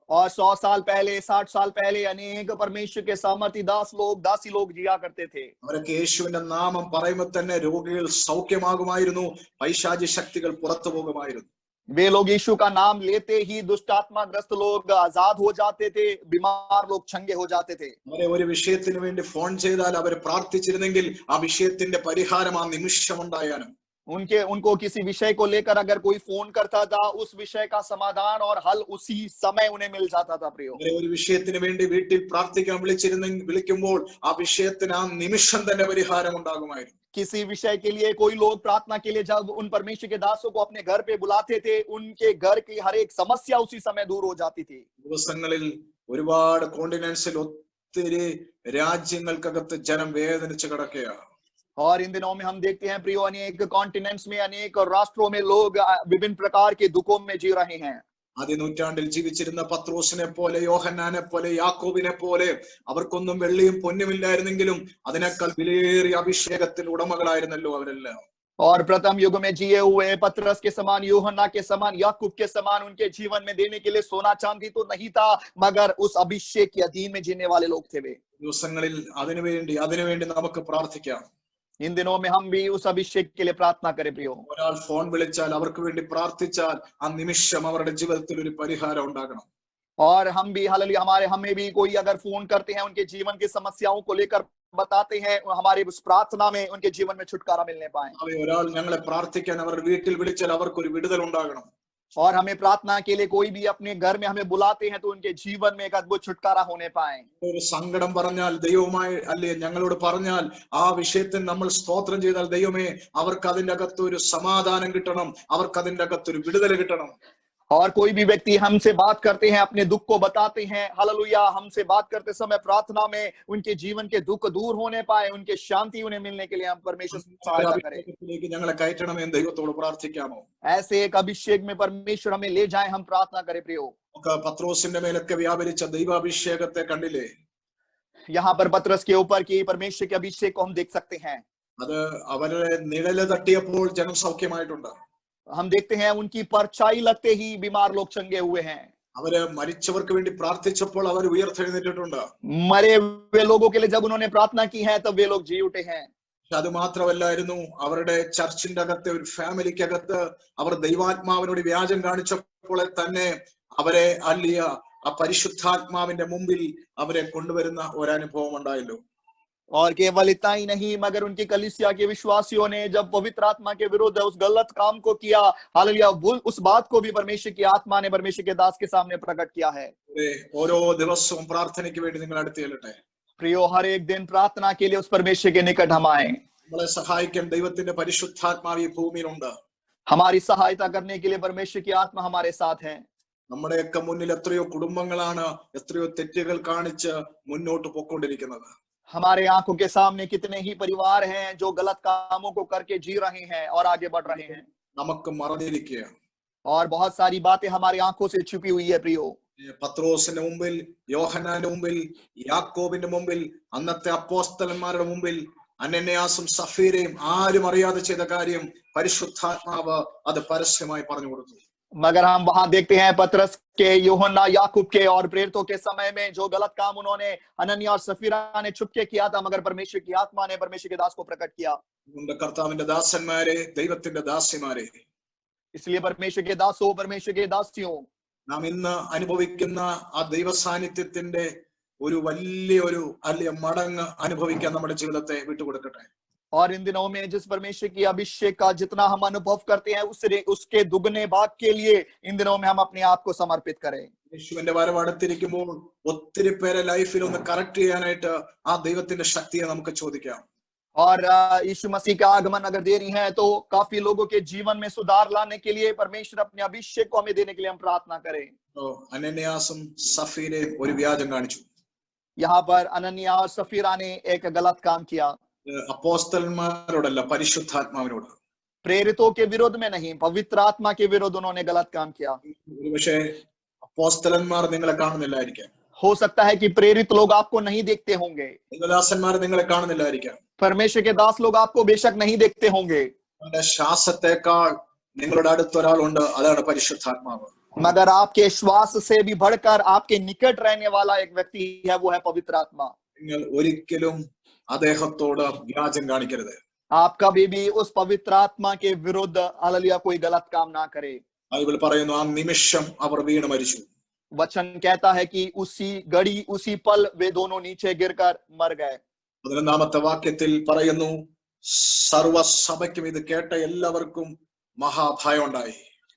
और 100 साल पहले, 60 साल पहले अनेक परमेश्वर के सामर्थी दास लोग, दासी लोग जिया करते थे। അവരൊക്കെ യേശുവിന്റെ നാമം പറയുമ്പോൾ തന്നെ രോഗികൾ സൗഖ്യമാകുമായിരുന്നു, പൈശാചി ശക്തികൾ പുറത്തു പോകുമായിരുന്നു. वे लोग यीशु का नाम लेते ही दुष्ट आत्मा ग्रस्त लोग आजाद हो जाते थे, बीमार लोग चंगे हो जाते थे। അവരെ ഒരു വിഷയത്തിന് വേണ്ടി ഫോൺ ചെയ്താൽ അവർ പ്രാർത്ഥിച്ചിരുന്നെങ്കിൽ ആ വിഷയത്തിന്റെ പരിഹാരം ആ നിമിഷം ഉണ്ടായാലും. उनको किसी विषय को लेकर अगर कोई फोन करता था, उस विषय का समाधान और हल उसी समय उन्हें मिल जाता था प्रियो। ഒരു വിഷയത്തിന് വേണ്ടി വീട്ടിൽ പ്രാർത്ഥിക്കാൻ വിളിക്കുമ്പോൾ ആ വിഷയത്തിന് ആ നിമിഷം തന്നെ പരിഹാരം ഉണ്ടാകുമായിരുന്നു. किसी विषय के लिए कोई लोग प्रार्थना के लिए जब उन परमेश्वर के दासों को अपने घर पे बुलाते थे, उनके घर की हर एक समस्या उसी समय दूर हो जाती थी। ദിവസങ്ങളിൽ ഒരുപാട് കോണ്ടിനെന്റ്സിൽ ഒത്തിരി രാജ്യങ്ങൾക്കകത്ത് ജനം വേദനിച്ച് കിടക്കുകയാണ്. और इन दिनों में हम देखते हैं प्रियो, अनेक कॉन्टिनेंट्स में, अनेक राष्ट्रों में लोग विभिन्न प्रकार के दुखों में जी रहे हैं। ആദ്യ നൂറ്റാണ്ടിൽ ജീവിച്ചിരുന്ന പത്രോസിനെ പോലെ, യോഹന്നാനെ പോലെ, യാക്കോബിനെ പോലെ അവർക്കൊന്നും വെള്ളിയും പൊന്നുമില്ലായിരുന്നെങ്കിലും അതിനേക്കാൾ വിലയേറിയ അഭിഷേകത്തിന്റെ ഉടമകളായിരുന്നല്ലോ അവരെല്ലാം. और प्रथम युग में जिए हुए पतरस के समान, यूहन्ना के समान, याकूब के समान उनके जीवन में देने के लिए सोना चांदी तो नहीं था, मगर उस अभिषेक के अधीन में जीने वाले लोग थे वे। ദിവസങ്ങളിൽ അതിനുവേണ്ടി നമുക്ക് പ്രാർത്ഥിക്കാം. इन दिनों में हम भी उस अभिषेक के लिए प्रार्थना करें प्रियो। ഒരാൾ ഫോൺ വിളിച്ചാൽ, അവർക്ക് വേണ്ടി പ്രാർത്ഥിച്ചാൽ ആ നിമിഷം അവരുടെ ജീവിതത്തിൽ ഒരു പരിഹാരം ഉണ്ടാകണം. और हम भी हालेलुया, हमें भी कोई अगर फोन करते हैं, उनके जीवन की समस्याओं को लेकर बताते हैं, हमारी उस प्रार्थना में उनके जीवन में छुटकारा मिलने पाए। ഒരാൾ ഞങ്ങളെ പ്രാർത്ഥിക്കാൻ അവരുടെ വീട്ടിൽ വിളിച്ചാൽ അവർക്കൊരു വിടുതൽ ഉണ്ടാകണം. और हमें प्रार्थना के लिए कोई भी अपने घर में हमें बुलाते हैं तो उनके जीवन में एक अद्भुत छुटकारा होने पाए। ഒരു സങ്കടം പറഞ്ഞാൽ ദൈവവുമായി അല്ലേ ഞങ്ങളോട് പറഞ്ഞാൽ ആ വിഷയത്തിൽ നമ്മൾ സ്തോത്രം ചെയ്താൽ ദൈവമേ അവർക്ക് അതിന്റെ അകത്ത് ഒരു സമാധാനം കിട്ടണം, അവർക്ക് അതിന്റെ അകത്ത് ഒരു വിടുതൽ കിട്ടണം. और कोई भी व्यक्ति हमसे बात करते हैं, अपने दुख को बताते हैं, हालेलुया, हमसे बात करते समय प्रार्थना में उनके जीवन के दुख दूर होने पाए, उनके शांति उन्हें मिलने के लिए हम परमेश्वर से सहायता करें। ഞങ്ങളെ കയറ്റണമെന്ന് ദൈവത്തോട് പ്രാർത്ഥിക്കാമോ? ऐसे एक अभिषेक में परमेश्वर हमें ले जाए, हम प्रार्थना करें प्रियो। പത്രോസിന്റെ മേലൊക്കെ വ്യാപരിച്ച ദൈവാഭിഷേകത്തെ കണ്ടില്ലേ? यहाँ पर पतरस के ऊपर की परमेश्वर के अभिषेक को हम देख सकते हैं। അത് അവരുടെ നിഴല് തട്ടിയപ്പോൾ ജനം സൗഖ്യമായിട്ടുണ്ട്. हम देखते हैं उनकी परछाई लगते ही बीमार लोग चंगे हुए हैं। അവര് മരിച്ചവർക്ക് വേണ്ടി പ്രാർത്ഥിച്ചപ്പോൾ അവർ ഉയർത്തെഴുന്നേറ്റിട്ടുണ്ട്. मरे हुए लोगों के लिए जब उन्होंने प्रार्थना की है तब वे लोग जी उठे हैं। അത് മാത്രമല്ലായിരുന്നു, അവരുടെ ചർച്ചിന്റെ അകത്തെ ഒരു ഫാമിലിക്കകത്ത് അവർ ദൈവാത്മാവിനോട് വ്യാജം കാണിച്ചപ്പോൾ തന്നെ അവരെ അല്ലിയ ആ പരിശുദ്ധാത്മാവിന്റെ മുമ്പിൽ അവരെ കൊണ്ടുവരുന്ന ഒരനുഭവം ഉണ്ടായല്ലോ. और केवल इतना ही नहीं, मगर उनकी कलीसिया के विश्वासियों ने जब पवित्र आत्मा के विरुद्ध उस गलत काम को किया, हालेलुया, उस बात को भी परमेश्वर की आत्मा ने परमेश्वर के दास के सामने प्रकट किया है। ഓരോ ദിവസവും പ്രാർത്ഥനയ്ക്ക് വേണ്ടി നിങ്ങൾ അടുത്ത് ചെല്ലട്ടെ. प्रियो, हर एक दिन प्रार्थना के लिए उस परमेश्वर के निकट हम आए। നമ്മളെ സഹായിക്കാൻ ദൈവത്തിന്റെ പരിശുദ്ധാത്മാവ് ഈ ഭൂമിയിലുണ്ട്. हमारी सहायता करने के लिए परमेश्वर की आत्मा हमारे साथ है। നമ്മുടെയൊക്കെ മുന്നിൽ എത്രയോ കുടുംബങ്ങളാണ് എത്രയോ തെറ്റുകൾ കാണിച്ച് മുന്നോട്ട് പോയിക്കൊണ്ടിരിക്കുന്നത്. हमारे आंखों के सामने कितने ही परिवार हैं जो गलत कामों को करके जी रहे हैं और आगे बढ़ रहे हैं, നമുക്ക് മറന്നിരിക്കുക. और बहुत सारी बातें हमारी आंखों से छुपी हुई है। प्रियो, പത്രോസിന്റെ മുമ്പിൽ, യോഹന്നാന്റെ മുമ്പിൽ, യാക്കോബിന്റെ മുമ്പിൽ, അന്നത്തെ അപ്പോസ്തലന്മാരുടെ മുമ്പിൽ അനന്യാസും സഫീരയും ആരും അറിയാതെ ചെയ്ത കാര്യം പരിശുദ്ധാത്മാവ് അത് പരസ്യമായി പറഞ്ഞു കൊടുത്തു. मगर हम वहां देखते हैं पतरस के, यूहन्ना, याकूब के और प्रेरितों के समय में जो गलत काम उन्होंने अनन्या और सफीरा ने छुपके किया था, मगर परमेश्वर की आत्मा ने परमेश्वर के दास को प्रकट किया। കർത്താവിന്റെ ദാസന്മാരെ, ദൈവത്തിന്റെ ദാസിമാരെ, इसलिए परमेश्वर के दासों, परमेश्वर के दासियों, നാം ഇന്ന് അനുഭവിക്കുന്ന ആ ദൈവ സാന്നിധ്യത്തിന്റെ ഒരു വലിയൊരു അല്ലെ മടങ്ങ് അനുഭവിക്കാൻ നമ്മുടെ ജീവിതത്തെ വിട്ടുകൊടുക്കട്ടെ. और इन दिनों में जिस परमेश्वर की अभिषेक का जितना हम अनुभव करते हैं, उसके दुगने भाग के लिए इन दिनों में हम अपने आप को समर्पित करें। യേശുവിന്റെ വരവ് അടുത്തിരിക്കുമ്പോൾ ഒത്തിരി പേരെ ലൈഫിൽ ഒന്ന് കറക്റ്റ് ചെയ്യാനായിട്ട് ആ ദൈവത്തിന്റെ ശക്തിയെ നമുക്ക് ചോദിക്കാം. और यीशु मसीह का आगमन अगर देरी है तो काफी लोगों के जीवन में सुधार लाने के लिए परमेश्वर अपने अभिषेक को हमें देने के लिए हम प्रार्थना करें। അനന്യാസും സഫീരയും ഒരു വ്യാജം കാണിച്ചു. यहाँ पर अनन्या और सफीरा ने एक गलत काम किया। അപ്പോസ്തലന്മാരോടല്ല, പരിശുദ്ധാത്മാവിനോട്. प्रेरितों के विरोध में नहीं, पवित्र आत्मा के विरोध उन्होंने गलत काम किया। പക്ഷേ അപ്പോസ്തലന്മാർ നിങ്ങളെ കാണുന്നില്ലായിരിക്കാം. हो सकता है कि प्रेरित लोग आपको नहीं देखते होंगे, ദാസന്മാർ നിങ്ങളെ കാണുന്നില്ലായിരിക്കാം. परमेश्वर के दास लोग आपको बेशक नहीं देखते होंगे, ശ്വാസത്തെക്കാൾ നിങ്ങളുടെ അടുത്തൊരാളുണ്ട്, അതാണ് പരിശുദ്ധാത്മാവ്. मगर आपके श्वास से भी बढ़कर आपके निकट रहने वाला एक व्यक्ति है, वो है पवित्र आत्मा। നിങ്ങൾ ഒരിക്കലും അദ്ദേഹത്തോട് വ്യാജം കാണിക്കരുത്. आप कभी भी उस पवित्र आत्मा के विरुद्ध हालेलुया कोई गलत काम ना करे। ബൈബിൾ പറയുന്നു, ആ നിമിഷം അവർ വീണ് മരിച്ചു. वचन कहता है कि उसी घड़ी, उसी पल वे दोनों नीचे गिरकर मर गए। 11ാമത്തെ വാക്യത്തിൽ പറയുന്നു, സർവ്വസഭയ്ക്കും ഇത് കേട്ട എല്ലാവർക്കും മഹാഭയം ഉണ്ടായി.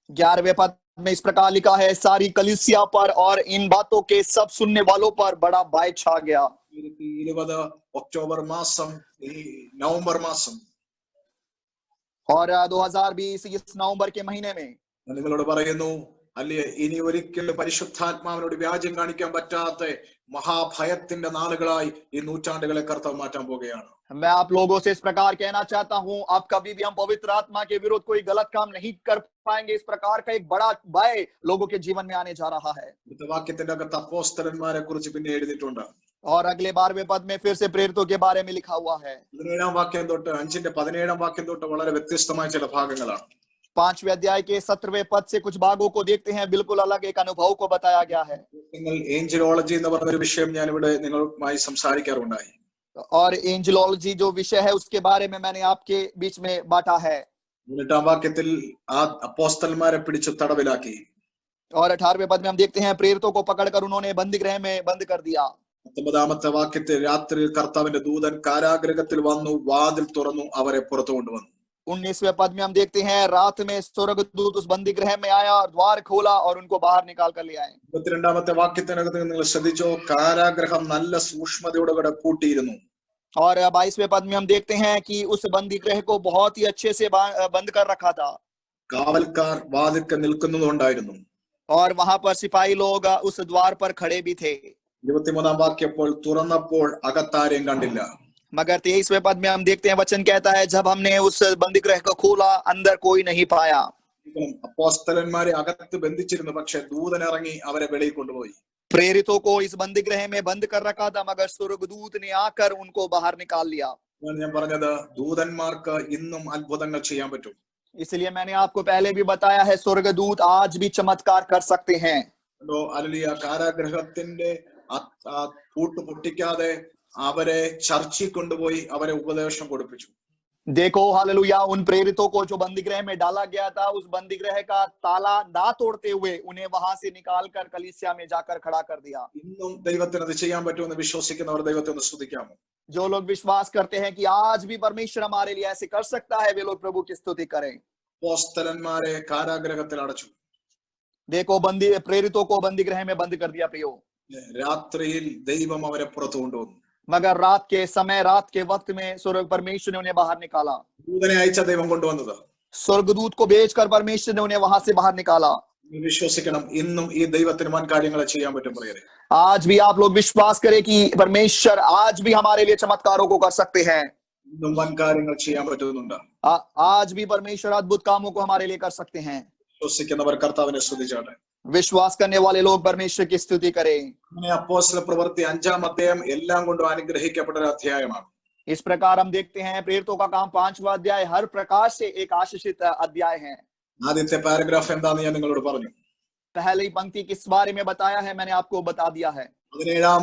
11वें पद में इस प्रकार लिखा है, सारी कलीसिया पर और इन बातों के सब सुनने वालों पर बड़ा भय छा गया। 2020 ഒക്ടോബർ മാസം, ഈ നവംബർ മാസം, और 2020 इस नवंबर के महीने में നിങ്ങളോട് പറയുന്നു, അല്ലേ, ഇനി ഒരിക്കലും പരിശുദ്ധാത്മാവിനോട് വ്യാജം കാണിക്കാൻ പറ്റാത്ത മഹാഭയത്തിന്റെ നാളുകളായി ഈ നൂറ്റാണ്ടുകളെ കർത്താവ് മാറ്റാൻ പോകുകയാണ്. मैं आप लोगों से इस प्रकार कहना चाहता हूं, अब कभी भी हम पवित्र आत्मा के विरुद्ध कोई गलत काम नहीं कर पाएंगे। इस प्रकार का एक बड़ा भय लोगों के जीवन में आने जा रहा है। വാക്യത്തിന്റെ അകത്ത് അപ്പോസ്തലന്മാരെ കുറിച്ച് പിന്നെ എഴുതിയിട്ടുണ്ട്. और अगले 12वें पद में फिर से प्रेरितों के बारे में लिखा हुआ है। 17ാം വാക്യം തൊട്ട് 5-17 വാക്യം തൊട്ട് വളരെ വ്യത്യസ്തമായ ചില ഭാഗങ്ങളാണ്. 5वें अध्याय के 17वें पद से कुछ भागों को देखते हैं, बिल्कुल अलग एक अनुभव को बताया गया है। നിങ്ങൾ ഏഞ്ചലോളജി എന്ന് പറഞ്ഞൊരു വിഷയം ഞാൻ ഇവിടെ നിങ്ങളുമായി സംസാരിക്കാറുണ്ടായി. और एंजलोलॉजी जो विषय है उसके बारे में मैंने आपके बीच में बांटा है। 18ാം വാക്യത്തിൽ ആ അപ്പോസ്തലന്മാരെ പിടിച്ചു തടവിലാക്കി. और 18वें पद में हम देखते हैं, प्रेरितों को पकड़कर उन्होंने बंदी गृह में बंद कर दिया। 19ാമത്തെ വാക്യത്തിൽ രാത്രി കർത്താവിന്റെ ദൂതൻ കാരാഗൃഹത്തിൽ വന്നു, വാതിൽ തുറന്നു, അവരെ പുറത്തു കൊണ്ടുവന്നു. 19वें पद में हम देखते हैं, रात में स्वर्गदूत उस बंदी गृह में आया और द्वार खोला और उनको बाहर निकाल कर ले आए। 22ാമത്തെ വാക്യത്തിനകത്ത് നിങ്ങൾ ശ്രദ്ധിച്ചോ, കാരാഗൃഹം നല്ല സൂക്ഷ്മതയോടെ പൂട്ടിയിരുന്നു. और 22वें पद में हम देखते हैं कि उस बंदी गृह को बहुत ही अच्छे से बंद कर रखा था। കാവൽക്കാർ വാതിൽക്കൽ നിൽക്കുന്നുണ്ടായിരുന്നു. और वहां पर सिपाही लोग उस द्वार पर खड़े भी थे। 23ാം വാക്യപ്പോൾ തുറന്നപ്പോൾ അകത്താരെയും കണ്ടില്ല. मगर 23वें पद में हम देखते हैं, वचन कहता है, जब हमने उस बंदी गृह को खोला, अंदर कोई नहीं पाया। അപ്പോസ്തലന്മാരെ അകത്ത് ബന്ധിച്ചിരുന്നു, പക്ഷെ ദൂതൻ ഇറങ്ങി അവരെ വെളിയിൽ കൊണ്ടുപോയി. प्रेरितों को इस बंदी गृह में बंद कर रखा था, मगर स्वर्गदूत ने आकर उनको बाहर निकाल लिया। ഞാൻ പറഞ്ഞത്, ദൂതന്മാർക്ക് ഇന്നും അത്ഭുതങ്ങൾ ചെയ്യാൻ പറ്റും. इसलिए मैंने आपको पहले भी बताया है, स्वर्गदूत आज भी चमत्कार कर सकते हैं। അല്ലേലൂയ. കാരാഗൃഹത്തിന്റെ പൂട്ട് പൊട്ടിക്കാതെ അവരെ ചർച്ചിൽ കൊണ്ടുപോയി അവരെ ഉപദേശം കൊടുപ്പിച്ചു. देखो हालेलुया, उन प्रेरितों को जो बंदीगृह में डाला गया था, उस बंदीगृह का ताला ना तोड़ते हुए उन्हें वहां से निकाल कर कलीसिया में जाकर खड़ा कर दिया। ഇന്നും ദൈവത്തിന് അത് ചെയ്യാൻ പറ്റുമെന്ന് വിശ്വസിക്കുന്നവർ ദൈവത്തെ ഒന്ന് സ്തുതിക്കാമോ? जो लोग विश्वास करते हैं कि आज भी परमेश्वर हमारे लिए ऐसे कर सकता है, वे लोग प्रभु की स्तुति करें। അപ്പോസ്തലന്മാരെ കാരാഗ്രഹത്തിൽ അടച്ചു. देखो प्रेरितों को बंदीगृह में बंद कर दिया प्रियो, രാത്രിയിൽ ദൈവം അവരെ പുറത്തു കൊണ്ടുവന്നു. मगर रात के समय, रात के वक्त में स्वर्ग परमेश्वर ने उन्हें बाहर निकाला। ദൂതനെ അയച്ച ദൈവം കൊണ്ടുവന്നത്. स्वर्गदूत को भेजकर परमेश्वर ने उन्हें वहां से बाहर निकाला। വിശ്വസിക്കണം, ഇന്നും ഈ ദൈവത്തിന് വൻ കാര്യങ്ങൾ ചെയ്യാൻ പറ്റും പ്രിയരെ. आज भी आप लोग विश्वास करें कि परमेश्वर आज भी हमारे लिए चमत्कारों को कर सकते हैं। ഇന്നും വൻ കാര്യങ്ങൾ ചെയ്യാൻ പറ്റുന്നുണ്ട്. आज भी परमेश्वर अद्भुत कामों को हमारे लिए कर सकते हैं। വിശ്വസിക്കുന്നവർ കർത്താവിനെ സ്തുതിച്ചാട്ടെ. विश्वास करने वाले लोग परमेश्वर की स्तुति करें। അങ്ങനെ അപ്പോസ്തല പ്രവൃത്തി 5-ാം അധ്യായം എല്ലാം കൊണ്ടും അനുഗ്രഹിക്കപ്പെട്ട ഒരു അധ്യായമാണ്. इस प्रकार हम देखते हैं प्रेरितों का काम 5वां अध्याय हर प्रकार से एक आशीषित अध्याय है। ആദ്യത്തെ പാരഗ്രാഫ് എന്താണെന്ന് ഞാൻ നിങ്ങളോട് പറഞ്ഞു. पहली पंक्ति किस बारे में बताया है, मैंने आपको बता दिया है। 17-ാം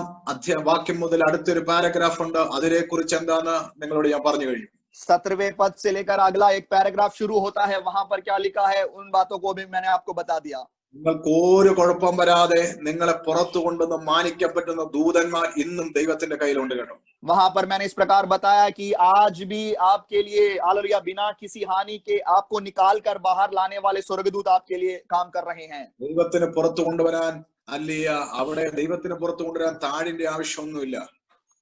വാക്യം മുതൽ അടുത്തൊരു പാരഗ്രാഫ് ഉണ്ട്, അതിനെ കുറിച്ച് എന്താന്ന് നിങ്ങളോട് ഞാൻ പറഞ്ഞു കഴിഞ്ഞു. 17वें पद से लेकर अगला एक पैराग्राफ शुरू होता है, वहां पर क्या लिखा है उन बातों को भी मैंने आपको बता दिया। നിങ്ങൾക്ക് ഒരു കുഴപ്പം വരാതെ നിങ്ങളെ പുറത്തു കൊണ്ടുവന്ന് മാനിക്കപ്പെട്ടുന്ന ദൂതന്മാർ ഇന്നും ദൈവത്തിന്റെ കയ്യിലുണ്ട് കേട്ടോ. वहां पर मैंने इस प्रकार बताया कि आज भी आपके लिए हालेलुया बिना किसी हानि के आपको निकाल कर बाहर लाने वाले स्वर्गदूत आपके लिए काम कर रहे हैं। ദൈവത്തിന് പുറത്തു കൊണ്ടുവരാൻ അല്ലിയ അവിടെ ദൈവത്തിന് പുറത്തു കൊണ്ടുവരാൻ താഴിന്റെ ആവശ്യമൊന്നുമില്ല.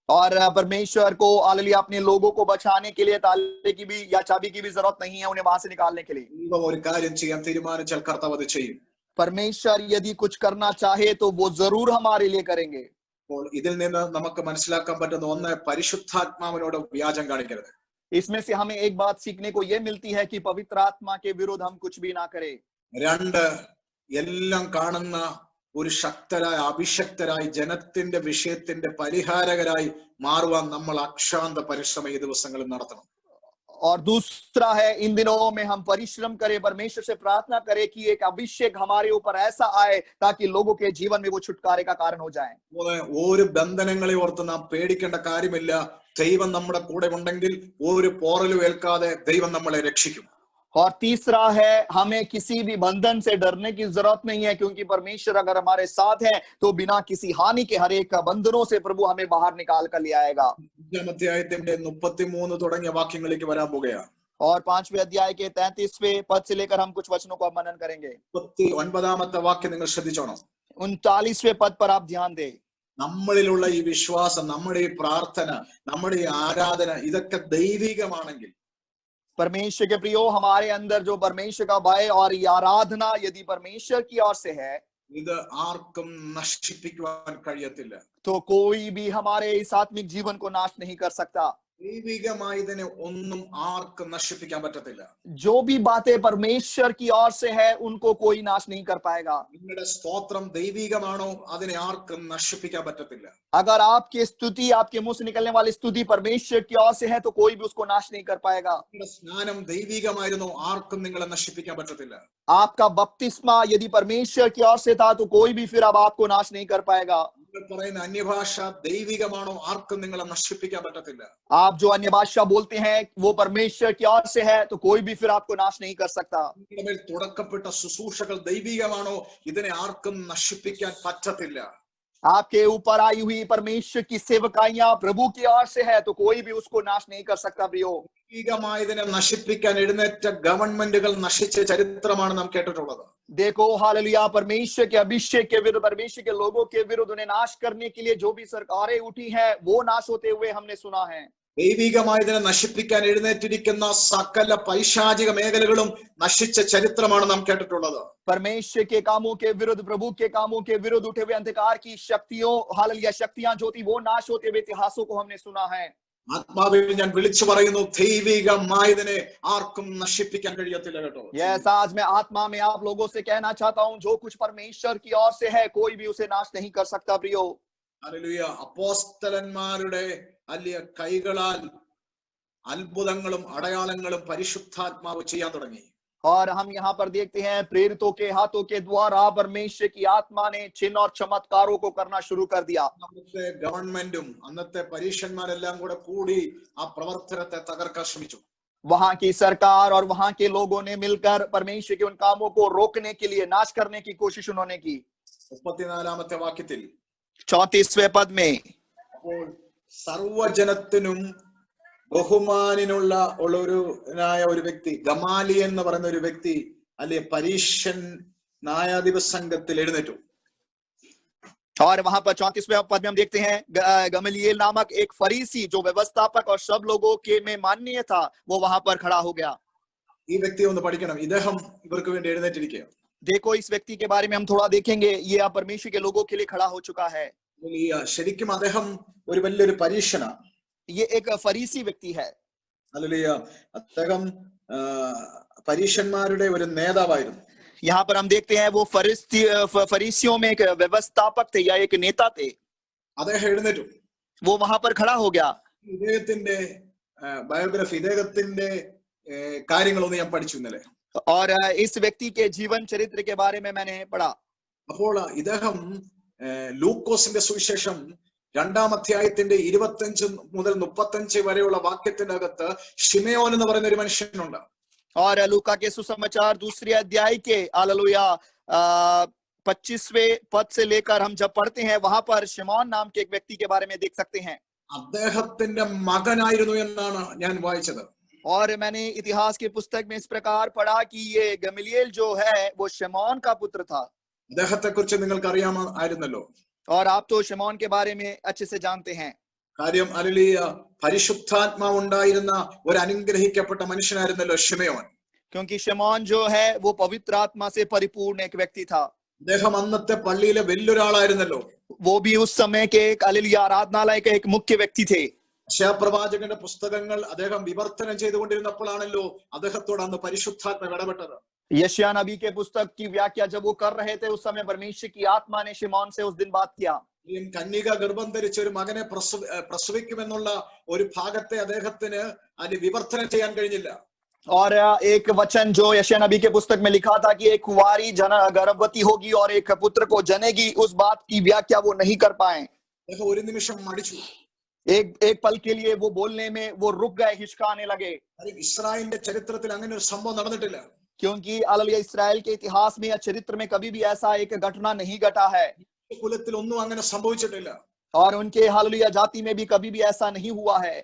और परमेश्वर को हालेलुया अपने लोगों को बचाने के लिए ताले की भी या चाबी की भी जरूरत नहीं है उन्हें वहां से निकालने के लिए। ദൈവം ഒരു കാര്യം ചെയ്യാൻ തീരുമാനിച്ചാൽ കർത്താവ് അത് ചെയ്യും. परमेश्वर यदि कुछ करना चाहे तो वो जरूर हमारे लिए करेंगे। അപ്പോൾ ഇതിൽ നിന്ന് നമുക്ക് മനസ്സിലാക്കാൻ പറ്റുന്ന ഒന്ന്, പരിശുദ്ധാത്മാവിനോട് വ്യാജം കാണിക്കരുത്. इसमें से हमें एक बात सीखने को यह मिलती है कि पवित्र आत्मा के विरुद्ध हम कुछ भी ना करें। 2, എല്ലാം കാണുന്ന ഒരു ശക്തരായ അഭിഷക്തരായി ജനത്തിന്റെ വിഷയത്തിന്റെ പരിഹാരകരായി മാറുവാൻ നമ്മൾ അക്ഷാന്ത പരിശ്രമം ഈ ദിവസങ്ങളിൽ നടത്തണം. और दूसरा है, इन दिनों में हम परिश्रम करें, परमेश्वर से प्रार्थना करें कि एक अभिषेक हमारे ऊपर ऐसा आए ताकि लोगों के जीवन में वो छुटकारे का कारण हो जाए। ഒരു ബന്ധനങ്ങളെ ഓർത്ത് നാം പേടിക്കേണ്ട കാര്യമില്ല. ദൈവം നമ്മുടെ കൂടെ ഉണ്ടെങ്കിൽ ഒരു പോറലും ഏൽക്കാതെ ദൈവം നമ്മളെ രക്ഷിക്കും. और तीसरा है, हमें किसी भी बंधन से डरने की जरूरत नहीं है, क्योंकि परमेश्वर अगर हमारे साथ है तो बिना किसी हानि के हर एक बंधनों से प्रभु हमें बाहर निकाल कर ले आएगा। 5-ാം അധ്യായത്തിന്റെ 33 തുടങ്ങിയ വാക്യങ്ങളിലേക്ക് വരാൻ പോകുകയാണ്. और 5वें अध्याय के 33वें पद से लेकर हम कुछ वचनों को मनन करेंगे। 39-ാമത്തെ വാക്യം നിങ്ങൾ ശ്രദ്ധിച്ചോണം. 39वें पद पर आप ध्यान दें। നമ്മളിലുള്ള ഈ വിശ്വാസം, നമ്മുടെ ഈ പ്രാർത്ഥന, നമ്മുടെ ഈ ആരാധന ഇതൊക്കെ ദൈവികമാണെങ്കിൽ, परमेश्वर के प्रियो, हमारे अंदर जो परमेश्वर का भय और ये आराधना यदि परमेश्वर की ओर से है ഇത് ആർക്കും നശിപ്പിക്കുവാൻ കഴിയത്തില്ല. तो कोई भी हमारे इस आत्मिक जीवन को नाश नहीं कर सकता। ദൈവികമായി ഇതിനെ ഒന്നും ആർക്കും നശിപ്പിക്കാൻ പറ്റത്തില്ല. जो भी बातें परमेश्वर की ओर से है उनको कोई नाश नहीं कर पाएगा। നിങ്ങളുടെ സ്തോത്രം ദൈവികമാണോ, അതിനെ ആർക്കും നശിപ്പിക്കാൻ പറ്റത്തില്ല. अगर आपकी स्तुति, आपके मुंह से निकलने वाली स्तुति परमेश्वर की ओर से है तो कोई भी उसको नाश नहीं कर पाएगा। നിങ്ങളുടെ സ്നാനം ദൈവികമായിരുന്നോ, ആർക്കും നിങ്ങളെ നശിപ്പിക്കാൻ പറ്റത്തില്ല. आपका बपतिस्मा यदि परमेश्वर की ओर से था तो कोई भी फिर अब आपको नाश नहीं कर पाएगा। നിങ്ങൾ പറയുന്ന അന്യഭാഷ ദൈവികമാണോ, ആർക്കും നിങ്ങളെ നശിപ്പിക്കാൻ പറ്റത്തില്ല. आप जो अन्य भाषा बोलते हैं वो परमेश्वर की ओर से है तो कोई भी फिर आपको नाश नहीं कर सकता। നിങ്ങളുടെ മേൽ തുടക്കപ്പെട്ട ശുശ്രൂഷകൾ ദൈവികമാണോ, ഇതിനെ ആർക്കും നശിപ്പിക്കാൻ പറ്റത്തില്ല. आपके ऊपर आई हुई परमेश्वर की सेवकाइयां प्रभु की ओर से है तो कोई भी उसको नाश नहीं कर सकता। प्रियो, ദൈവികമായതിനെ നശിപ്പിക്കാൻ എഴുന്നേറ്റ ഗവൺമെന്റുകൾ നശിച്ച ചരിത്രമാണ് നാം കേട്ടിട്ടുള്ളത്. देखो हालेलुया, परमेश्वर के अभिषेक के विरुद्ध, परमेश्वर के लोगों के विरुद्ध उन्हें नाश करने के लिए जो भी सरकारें उठी हैं वो नाश होते हुए हमने सुना है। ദൈവികമായതിനെ നശിപ്പിക്കാൻ എഴുന്നേറ്റിരിക്കുന്ന സകല പൈശാചിക മേഖലകളും നശിച്ച ചരിത്രമാണ് നാം കേട്ടിട്ടുള്ളത്. परमेश्वर के कामों के विरुद्ध, प्रभु के कामों के विरुद्ध उठे हुए अंधकार की शक्तियों, हालेलुया शक्तियां जो थी वो नाश होते हुए इतिहासों को हमने सुना है। ആത്മാവിൽ ഞാൻ വിളിച്ചു പറയുന്നു, ദൈവികമായതിനെ ആർക്കും നശിപ്പിക്കാൻ കഴിയത്തില്ല കേട്ടോ. यस, आज मैं आत्मा में आप लोगों से कहना चाहता हूं, जो कुछ परमेश्वर की ओर से है कोई भी उसे नाश नहीं कर सकता। प्रियो, ഹല്ലേലൂയ. അപ്പോസ്തലന്മാരുടെ അല്ലിയ കൈകളാൽ അത്ഭുതങ്ങളും അടയാളങ്ങളും പരിശുദ്ധാത്മാവ് ചെയ്യാൻ തുടങ്ങി. और हम यहाँ पर देखते हैं प्रेरितों के हाथों के द्वारा परमेश्वर की आत्मा ने चिन्ह और चमत्कारों को करना शुरू कर दिया। അന്നത്തെ ഗവൺമെന്റും അന്നത്തെ പരീക്ഷന്മാരെല്ലാം കൂടെ കൂടി ആ പ്രവർത്തനത്തെ തകർക്കാൻ ശ്രമിച്ചു. वहां की सरकार और वहां के लोगों ने मिलकर परमेश्वर के उन कामों को रोकने के लिए, नाश करने की कोशिश उन्होंने की। 34-ാമത്തെ വാക്യത്തിൽ 34वें पद में, അപ്പോൾ സർവജനത്തിനും ബഹുമാനിനുള്ള ഒരു വ്യക്തി, ഗമാലിയൻ എന്ന് പറയുന്ന ഒരു വ്യക്തി, അല്ലെ പരീശൻ ന്യായാധിപ സംഘത്തിൽ എഴുന്നേറ്റു. और वहां पर 34वें पद में हम देखते हैं गमलीएल नामक एक फरीसी जो व्यवस्थापक और सब लोगों के में माननीय था, वो वहां पर खड़ा हो गया। ഈ വ്യക്തിയെ ഒന്ന് പഠിക്കണം. ഇദ്ദേഹം ഇവർക്ക് വേണ്ടി എഴുന്നേറ്റിരിക്കുക. देखो इस व्यक्ति के बारे में हम थोड़ा देखेंगे, ये आप परमेश्वर के लोगों के लिए खड़ा हो चुका है। ശരിക്കും അദ്ദേഹം ഒരു വലിയൊരു പരീശനാണ്. ये एक फरीसी व्यक्ति है। ഹല്ലേലൂയ. അദ്ദേഹം പരീശന്മാരുടെ ഒരു നേതാവായിരുന്നു. यहाँ पर हम देखते हैं वो फरीसियों में एक व्यवस्थापक थे या एक नेता थे। അദ്ദേഹം എഴുന്നേറ്റു. वो वहां पर खड़ा हो गया। ഇദ്ദേഹത്തിന്റെ ബയോഗ്രഫി, ഇദ്ദേഹത്തിന്റെ കാര്യങ്ങളൊന്നും ഞാൻ പഠിച്ചു ഇന്നലെ. और इस व्यक्ति के जीवन चरित्र के बारे में मैंने पढ़ा। അപ്പോൾ ഇദ്ദേഹം ലൂക്കോസിന്റെ സുവിശേഷം 2-ാം അധ്യായത്തിന്റെ 25 മുതൽ 35 വരെയുള്ള വാക്യത്തിന്റെ അകത്ത് ശിമയോൻ എന്ന് പറയുന്ന ഒരു മനുഷ്യനുണ്ട്. और लूका के सुसमाचार 2 अध्याय के हालेलुया 25वें पद से लेकर हम जब पढ़ते हैं, वहां पर शिमोन नाम के एक व्यक्ति के बारे में देख सकते हैं। അദ്ദേഹത്തിന്റെ മകനായിരുന്നു എന്നാണ് ഞാൻ വായിച്ചത്. और मैंने इतिहास की पुस्तक में इस प्रकार पढ़ा कि ये गमलीएल जो है वो शिमोन का पुत्र था। അദ്ദേഹത്തെ കുറിച്ച് നിങ്ങൾക്ക് അറിയാമായിരുന്നല്ലോ. और आप तो शिमोन के बारे में अच्छे से जानते हैं। കാര്യം ഹല്ലേലൂയ, പരിശുദ്ധാത്മാവ് ഉണ്ടായിരുന്ന ഒരു അനുഗ്രഹിക്കപ്പെട്ട മനുഷ്യനായിരുന്നല്ലോ ശിമയോൻ. क्योंकि शिमोन जो है वो पवित्र आत्मा से परिपूर्ण एक व्यक्ति था। അദ്ദേഹം അന്നത്തെ പള്ളിയിലെ വലിയൊരാളായിരുന്നല്ലോ. वो भी उस समय के एक हालेलुया आराधनालय के एक मुख्य व्यक्ति थे। യശയ്യാപ്രവാചകന്റെ പുസ്തകങ്ങൾ അദ്ദേഹം വിവർത്തനം ചെയ്തുകൊണ്ടിരുന്നപ്പോഴാണല്ലോ അദ്ദേഹത്തോട് അന്ന് പരിശുദ്ധാത്മാവ് ഇടപെട്ടത്. यशायाह नबी के पुस्तक की व्याख्या जब वो कर रहे थे, उस समय परमेश्वर की आत्मा ने शिमोन से उस दिन बात किया। കന്യക ഗർഭം ധരിച്ച ഒരു മകനെ പ്രസവിക്കുമെന്നുള്ള ഒരു ഭാഗത്തെ അദ്ദേഹത്തിന് അതിന് വിവർത്തനം ചെയ്യാൻ കഴിഞ്ഞില്ല. और एक वचन जो यशायाह नबी के पुस्तक में लिखा था कि एक कुंवारी गर्भवती होगी और एक पुत्र को जनेगी, उस बात की व्याख्या वो नहीं कर पाए। അദ്ദേഹം ഒരു നിമിഷം മടിച്ചു. एक पल के लिए वो बोलने में वो रुक गए, हिचकाने लगे। ഇസ്രായേലിന്റെ ചരിത്രത്തിൽ അങ്ങനെ ഒരു സംഭവം നടന്നിട്ടില്ല. क्योंकि हालेलुया इस्राएल के इतिहास में या चरित्र में कभी भी ऐसा एक घटना नहीं घटा है। കുലത്തിൽ ഒന്നും അങ്ങനെ സംഭവിച്ചിട്ടില്ല. और उनके हालेलुया जाति में भी कभी भी ऐसा नहीं हुआ है।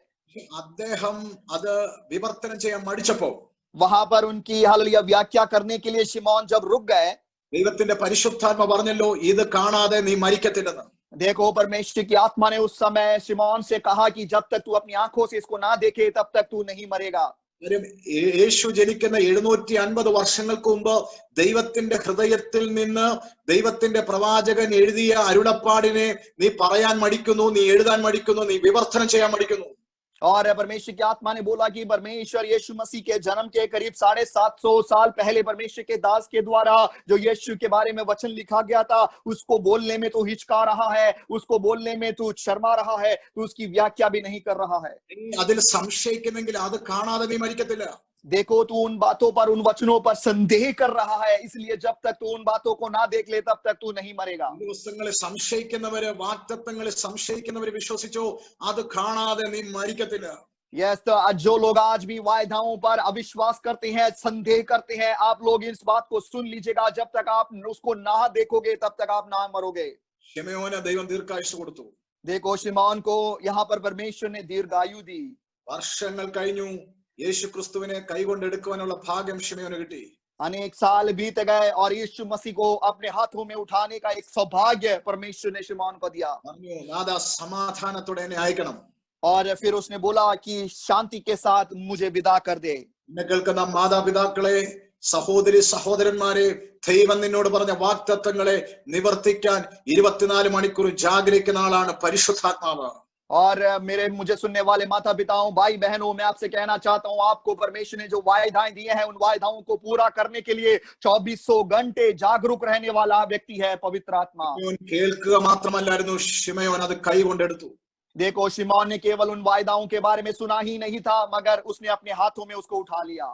അദ്ദേഹം അത് വിവർത്തനം ചെയ്യാൻ മടിച്ചപ്പോൾ, वहां पर उनकी हालेलुया व्याख्या करने के लिए शिमोन जब रुक गए, ദൈവത്തിന്റെ പരിശുദ്ധാത്മ പറഞ്ഞല്ലോ ഇത് കാണാതെ നീ മരിക്കത്തില്ലെന്ന്. देखो परमेश्वर की आत्मा ने उस समय शिमोन से कहा कि जब तक तू अपनी आंखों से इसको ना देखे तब तक तू नहीं मरेगा। യേശു ജനിക്കുന്ന 750 വർഷങ്ങൾക്ക് മുമ്പ് ദൈവത്തിന്റെ ഹൃദയത്തിൽ നിന്ന് ദൈവത്തിന്റെ പ്രവാചകൻ എഴുതിയ അരുളപ്പാടിനെ നീ പറയാൻ മടിക്കുന്നു, നീ എഴുതാൻ മടിക്കുന്നു, നീ വിവർത്തനം ചെയ്യാൻ മടിക്കുന്നു. और परमेश्वर की आत्मा ने बोला कि परमेश्वर यीशु मसीह के जन्म के करीब 750 साल पहले परमेश्वर के दास के द्वारा जो यीशु के बारे में वचन लिखा गया था, उसको बोलने में तू हिचका रहा है, उसको बोलने में तू शर्मा रहा है, तू उसकी व्याख्या भी नहीं कर रहा है। അതിൽ സംശയിക്കുന്നെങ്കിൽ അത് കാണാതെ നീ മരിക്കത്തില്ല. देखो तू उन बातों पर, उन वचनों पर संदेह कर रहा है, इसलिए जब तक तू उन बातों को ना देख ले तब तक तू नहीं मरेगा। ദിവസങ്ങളിൽ സംശയിക്കുന്നവര്, വാഗ്ദത്തങ്ങളിൽ സംശയിക്കുന്നവര് വിശ്വസിച്ചോ, അത് കാണാതെ നീ മരിക്കത്തില്ല. यस, तो जो लोग आज भी वायदाओं पर अविश्वास करते हैं, संदेह करते हैं, आप लोग इस बात को सुन लीजिएगा, जब तक आप उसको ना देखोगे तब तक आप ना मरोगे। ശിമയോന് ദൈവം ദീർഘായുസ്സ് കൊടുത്തു. देखो शिमोन को यहाँ पर परमेश्वर ने दीर्घायु दी। വർഷങ്ങൾ കഴിഞ്ഞു, യേശു ക്രിസ്തുവിനെ കൈകൊണ്ടെടുക്കുവാനുള്ള ഭാഗ്യം ശിമയോന് കിട്ടി. अनेक साल बीत गए और यीशु मसीह को अपने हाथों में उठाने का एक सौभाग्य परमेश्वर ने शिमोन को दिया। പറഞ്ഞു, നാഥാ സമാധാനത്തോടെ എന്നെ അയക്കണം. और फिर उसने बोला कि शांति के साथ मुझे विदा कर दे। എന്നെ കേൾക്കുന്ന മാതാപിതാക്കളെ, സഹോദരി സഹോദരന്മാരെ, ദൈവം നിന്നോട് പറഞ്ഞ വാഗ്ദത്തങ്ങളെ നിവർത്തിക്കാൻ 24 മണിക്കൂർ ജാഗരിക്കുന്ന ആളാണ് പരിശുദ്ധാത്മാവ്. और मुझे सुनने वाले माता पिताओं, भाई बहनों, मैं आपसे कहना चाहता हूं, आपको परमेश्वर ने जो वायदाएं दिए हैं, उन वायदाओं को पूरा करने के लिए 2400 घंटे जागरूक रहने वाला व्यक्ति है पवित्र आत्मा। കേൾക്കുക മാത്രമല്ലായിരുന്നു, ശിമയോൻ അത് കൈകൊണ്ടെടുത്തു. देखो शिमोन ने केवल उन वायदाओं के बारे में सुना ही नहीं था, मगर उसने अपने हाथों में उसको उठा लिया।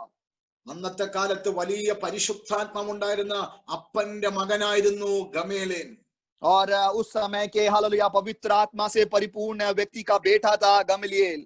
അന്നത്തെ കാലത്ത് വലിയ പരിശുദ്ധാത്മാവ് ഉണ്ടായിരുന്ന അപ്പന്റെ മകനായിരുന്നു ഗമേലേൻ. और उस समय के हालेलुया पवित्र आत्मा से परिपूर्ण व्यक्ति का बेटा था गमलीएल।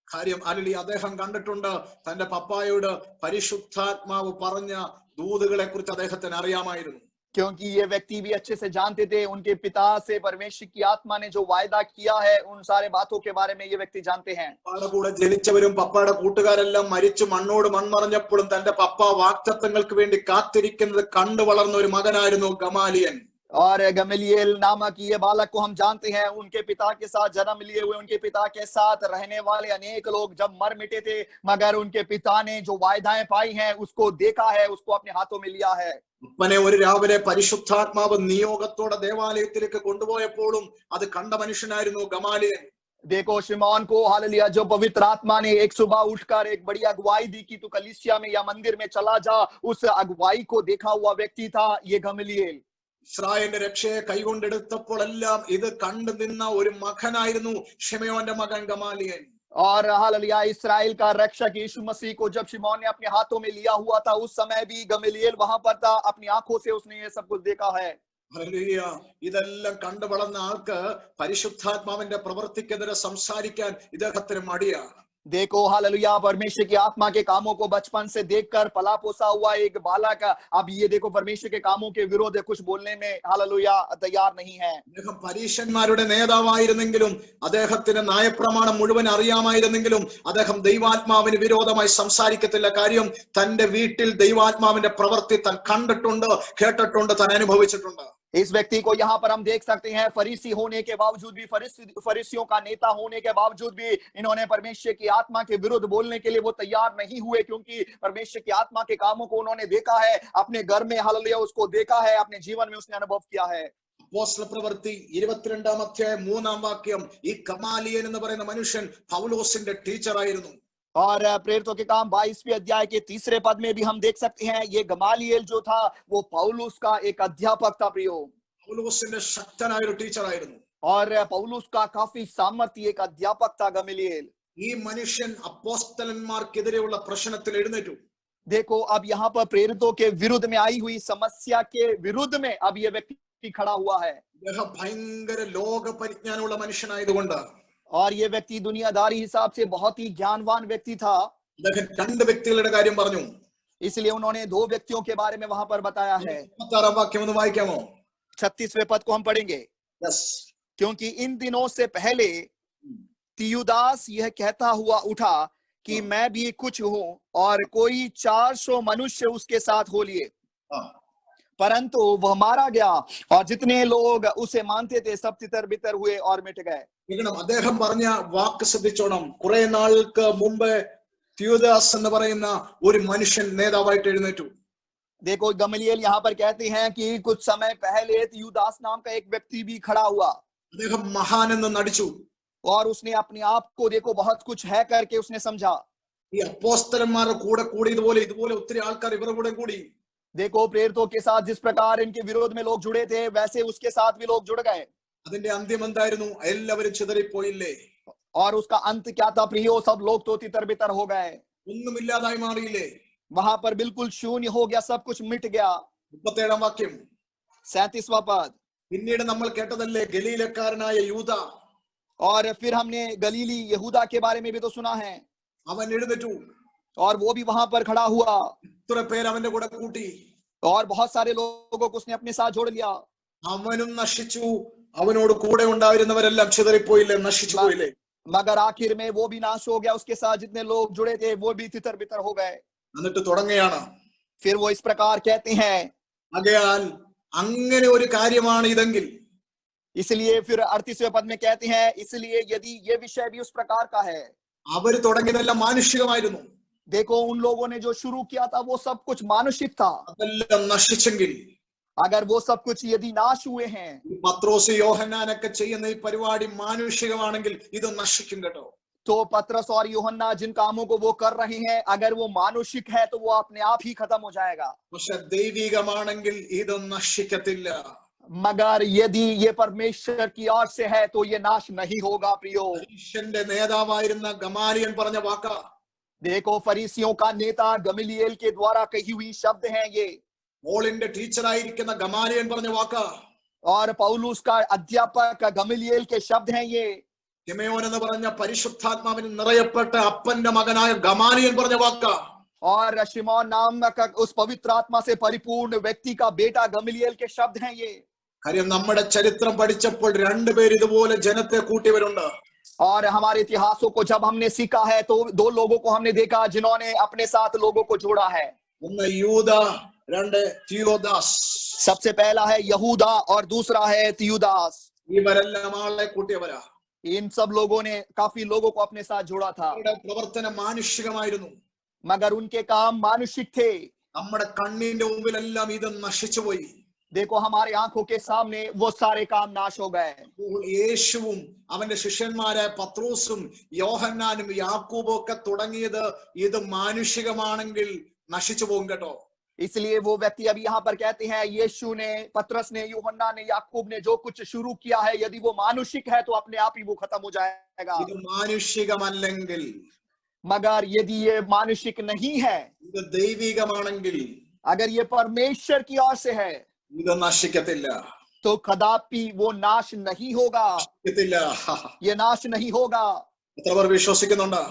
കാര്യം അല്ലി അദ്ദേഹം കണ്ടിട്ടുണ്ട് തന്റെ പപ്പായോട് പരിശുദ്ധാത്മാവ് പറഞ്ഞ ദൂതുകളെ കുറിച്ച് അദ്ദേഹത്തിന് അറിയാമായിരുന്നു. क्योंकि ये व्यक्ति भी अच्छे से जानते थे, उनके पिता से परमेश्वर की आत्मा ने जो वायदा किया है उन सारे बातों के बारे में ये व्यक्ति जानते हैं. പപ്പായുടെ കൂടെ ജനിച്ചവരും പപ്പായുടെ കൂട്ടുകാരെല്ലാം മരിച്ചു മണ്ണോട് മൺമറഞ്ഞപ്പോഴും തന്റെ പപ്പ വാഗ്ദത്തങ്ങൾക്ക് വേണ്ടി കാത്തിരിക്കുന്നത് കണ്ടു വളർന്ന ഒരു മകനായിരുന്നു ഗമാലിയൻ. और गमलीएल नामक ये बालक को हम जानते हैं, उनके पिता के साथ जन्म लिए हुए, उनके पिता के साथ रहने वाले अनेक लोग जब मर मिटे थे, मगर उनके पिता ने जो वायदाएं पाई हैं उसको देखा है, उसको अपने हाथों में लिया है. അപ്പനെ ഒരു രാവിലെ പരിശുദ്ധാത്മാവ് നിയോഗത്തോടെ ദേവാലയത്തിലേക്ക് കൊണ്ടുപോയപ്പോഴും അത് കണ്ട മനുഷ്യനായിരുന്നു ഗമാലിയൻ. देखो शिमोन को हालेलुया, जो पवित्र आत्मा ने एक सुबह उठकर एक बड़ी अगुवाई दी कि तू कलीसिया में या मंदिर में चला जा, उस अगुवाई को देखा हुआ व्यक्ति था ये गमलीएल. ഇസ്രായേലിന്റെ രക്ഷയെ കൈകൊണ്ടെടുത്തപ്പോഴെല്ലാം ഇത് കണ്ടു നിന്ന ഒരു മകനായിരുന്നു ശിമയോന്റെ മകൻ ഗമാലിയൻ. और हालेलुया, इस्राएल का रक्षक यीशु मसीह को जब शिमोन ने अपने हाथों में लिया हुआ था, उस समय भी गमलीएल वहां पर था, अपनी आंखों से उसने ये सब कुछ देखा है. ഹല്ലേലൂയ. ഇതെല്ലാം കണ്ടു വളർന്ന ആൾക്ക് പരിശുദ്ധാത്മാവിന്റെ പ്രവൃത്തിക്കെതിരെ സംസാരിക്കാൻ ഇദ്ദേഹത്തിന് മടിയാണ്. देखो हालेलुया, परमेश्वर की आत्मा के कामों को बचपन से देखकर पला पोसा हुआ एक बालक अब ये देखो परमेश्वर के कामों के विरोध कुछ बोलने में हालेलुया तैयार नहीं है. അദ്ദേഹം പരീശന്മാരുടെ നേതാവായിരുന്നെങ്കിലും അദ്ദേഹത്തിന് ന്യായപ്രമാണം മുഴുവൻ അറിയാമായിരുന്നെങ്കിലും അദ്ദേഹം ദൈവാത്മാവിന് വിരോധമായി സംസാരിക്കത്തില്ല. കാര്യം തന്റെ വീട്ടിൽ ദൈവാത്മാവിന്റെ പ്രവൃത്തി താൻ കണ്ടിട്ടുണ്ട്, കേട്ടിട്ടുണ്ട്, താൻ അനുഭവിച്ചിട്ടുണ്ട്. इस व्यक्ति को यहाँ पर हम देख सकते हैं, फरीसी होने के बावजूद भी, फरीसियों का नेता होने के बावजूद भी इन्होंने परमेश्वर की आत्मा के विरुद्ध बोलने के लिए वो तैयार नहीं हुए, क्योंकि परमेश्वर की आत्मा के कामों को उन्होंने देखा है, अपने घर में हालेलुया उसको देखा है, अपने जीवन में उसने अनुभव किया है. അപ്പോസ്തല പ്രവൃത്തി 22-ാം അധ്യായം 3-ാം വാക്യം, ഈ ഗമാലിയൻ എന്ന് പറയുന്ന മനുഷ്യൻ പൗലോസിന്റെ ടീച്ചറായിരുന്നു. और प्रेरितों के काम 22वें अध्याय के 3रे पद में भी हम देख सकते हैं, ये गमालिएल जो था वो पौलुस का एक अध्यापक था. प्रियो, പൗലോസിന്റെ ശക്തനായ ഒരു ടീച്ചറായിരുന്നു. और पौलुस का काफी सामर्थ्य एक अध्यापक था गमलीएल. ഈ മനുഷ്യൻ അപ്പോസ്തലന്മാർക്കെതിരെയുള്ള പ്രശ്നത്തിൽ എഴുന്നേറ്റു. देखो अब यहाँ पर प्रेरितों के विरुद्ध में आई हुई समस्या के विरुद्ध में अब ये व्यक्ति खड़ा हुआ है. അദ്ദേഹം ഭയങ്കര ലോക പരിജ്ഞാനമുള്ള മനുഷ്യനായതുകൊണ്ട്, और ये व्यक्ति दुनियादारी हिसाब से बहुत ही ज्ञानवान व्यक्ति था, അദ്ദേഹം രണ്ട് വ്യക്തികളുടെ കാര്യം പറഞ്ഞു. इसलिए उन्होंने 2 व्यक्तियों के बारे में वहां पर बताया है. 36-ാം വാക്യം ഒന്ന് വായിക്കാമോ? 36वें पद को हम पढ़ेंगे. യെസ്. क्योंकि इन दिनों से पहले तियुदास यह कहता हुआ उठा कि मैं भी कुछ हूं, और कोई 400 मनुष्य उसके साथ हो लिए, परंतु वह मारा गया, और जितने लोग उसे मानते थे सब तितर बितर हुए और मिट गए. അദ്ദേഹം പറഞ്ഞ വാക്ക് ശ്രദ്ധിച്ചോണം. കുറെ നാൾക്ക് മുമ്പ് തിയുദാസ് എന്ന് പറയുന്ന ഒരു മനുഷ്യൻ നേതാവായിട്ട് എഴുന്നേറ്റു. देखो गमलीएल यहाँ पर कहते हैं कि कुछ समय पहले तियुदास नाम का एक व्यक्ति भी खड़ा हुआ, അദ്ദേഹം മഹാൻ എന്ന് നടിച്ചു. और उसने अपने आप को देखो बहुत कुछ है करके उसने समझा. ഈ അപ്പോസ്തലന്മാരുടെ കൂടെ കൂടി ഇതുപോലെ ഒത്തിരി ആൾക്കാർ ഇവരുടെ കൂടെ കൂടി. देखो प्रेरितों के साथ जिस प्रकार इनके विरोध में लोग जुड़े थे, वैसे उसके साथ भी लोग जुड़ गए. അതിന്റെ അന്ത്യം എന്തായിരുന്നു? എല്ലാവരും ചിതറിപ്പോയില്ലേ? और उसका अंत क्या था प्रियो? सब लोग तो तितर बितर हो गए, ഒന്നുമില്ലാതായി മാറിയില്ലേ? वहां पर बिल्कुल शून्य हो गया, सब कुछ मिट गया. 37-ാം വാക്യം, 37वां पद. പിന്നീട് നമ്മൾ കേട്ടതല്ലേ ഗലീലക്കാരനായ യൂദ, और फिर हमने गलीली यहूदा के बारे में भी तो सुना है, അവൻ എഴുന്നേറ്റു. और वो भी वहां पर खड़ा हुआ, ഇത്ര പേര് അവന്റെ കൂടെ കൂട്ടി. और बहुत सारे लोगों को उसने अपने साथ जोड़ लिया. അവനും നശിച്ചു, അവനോട് കൂടെ ഉണ്ടായിരുന്നവരെല്ലാം ചിതറിപ്പോയില്ലേ, നശിച്ചു പോയില്ലേ? मगर आखिर में वो भी नाश हो गया, उसके साथ जितने लोग जुड़े थे वो भी तितर बितर हो गए. എന്നിട്ട് തുടങ്ങുകയാണ്. फिर वो इस प्रकार कहते हैं, ആകയാൽ അങ്ങനെ ഒരു കാര്യമാണ് ഇതെങ്കിൽ, इसलिए फिर 38वें पद में कहते हैं, इसलिए यदि ये विषय भी उस प्रकार का है. അവര് തുടങ്ങിയതെല്ലാം മാനുഷികമായിരുന്നു. देखो उन लोगों ने जो शुरू किया था वो सब कुछ मानुषिक था. അതെല്ലാം നശിച്ചെങ്കിൽ, अगर वो सब कुछ यदि नाश हुए हैं, പത്രോസ് യോഹന്നാനൊക്കെ ചെയ്യുന്ന ഈ പരിപാടി മാനുഷികമാണെങ്കിൽ ഇത് നശിക്കും കേട്ടോ. तो पतरस और यूहन्ना जिन कामों को वो कर रहे हैं, अगर वो मानुषिक है तो वो अपने आप ही खत्म हो जाएगा. പക്ഷെ ദൈവികമാണെങ്കിൽ ഇത് നശിക്കത്തില്ല. मगर यदि ये परमेश्वर की ओर से है तो ये नाश नहीं होगा. प्रियो, മനുഷ്യന്റെ നേതാവായിരുന്ന ഗമാലിയൻ പറഞ്ഞ വാക്കാ. देखो फरीसियों का नेता गमलीएल के द्वारा कही हुई शब्द हैं ये, പോളിന്റെ ടീച്ചറായിരിക്കുന്ന ഗമാലിയൻ പറഞ്ഞ വാക്കാ. और पौलुस का अध्यापक गमलीएल के शब्द हैं ये. ശിമയോൻ എന്ന് പറഞ്ഞ പരിശുദ്ധാത്മാവിന് നിറയപ്പെട്ട അപ്പന്റെ മകനായ ഗമാലിയൽ പറഞ്ഞ വാക്ക. और शिमोन नाम का उस पवित्र आत्मा से परिपूर्ण व्यक्ति का बेटा गमलीएल के शब्द हैं ये. കാര്യം നമ്മുടെ ചരിത്രം പഠിച്ചപ്പോൾ രണ്ടുപേർ ഇതുപോലെ ജനത്തെ കൂട്ടിയവരുണ്ട്. और हमारे इतिहासों को जब हमने सीखा है तो दो लोगों को हमने देखा जिन्होंने अपने साथ लोगों को जोड़ा है. ഒന്ന് യൂദ, രണ്ട് തിയോദാസ്. सबसे पहला है यहूदा और दूसरा है तियुदास. ഇവരെല്ലാം ആളെ കൂട്ടിയവരാ. इन सब लोगों ने काफी लोगों को अपने साथ जोड़ा था, അവരുടെ പ്രവർത്തനം മാനുഷികമായിരുന്നു. मगर उनके काम मानुषिक थे. നമ്മുടെ കണ്ണിന്റെ മുമ്പിലെല്ലാം ഇത് നശിച്ചുപോയി. देखो हमारे आंखों के सामने वो सारे काम नाश हो गए. യേശുവും അവന്റെ ശിഷ്യന്മാരായ പത്രോസും യോഹന്നാനും യാക്കോബും ഒക്കെ തുടങ്ങിയത് ഇത് മാനുഷികമാണെങ്കിൽ നശിച്ചു പോകും കേട്ടോ. इसलिए वो व्यक्ति अभी यहाँ पर कहते हैं यीशु ने, पतरस ने, यूहन्ना ने, याकूब ने जो कुछ शुरू किया है यदि वो मानुषिक है तो अपने आप ही वो खत्म हो जाएगा. ഇത് മാനുഷികമല്ലെങ്കിൽ, मगर यदि ये मानुषिक नहीं है, ഇത് ദൈവികമാണെങ്കിൽ, अगर ये परमेश्वर की ओर से है ഇത് നശിക്കത്തില്ല. तो कदापि वो नाश नहीं होगा. നശിക്കത്തില്ല. ये नाश नहीं होगा. എത്ര പേർ വിശ്വസിക്കുന്നുണ്ട്?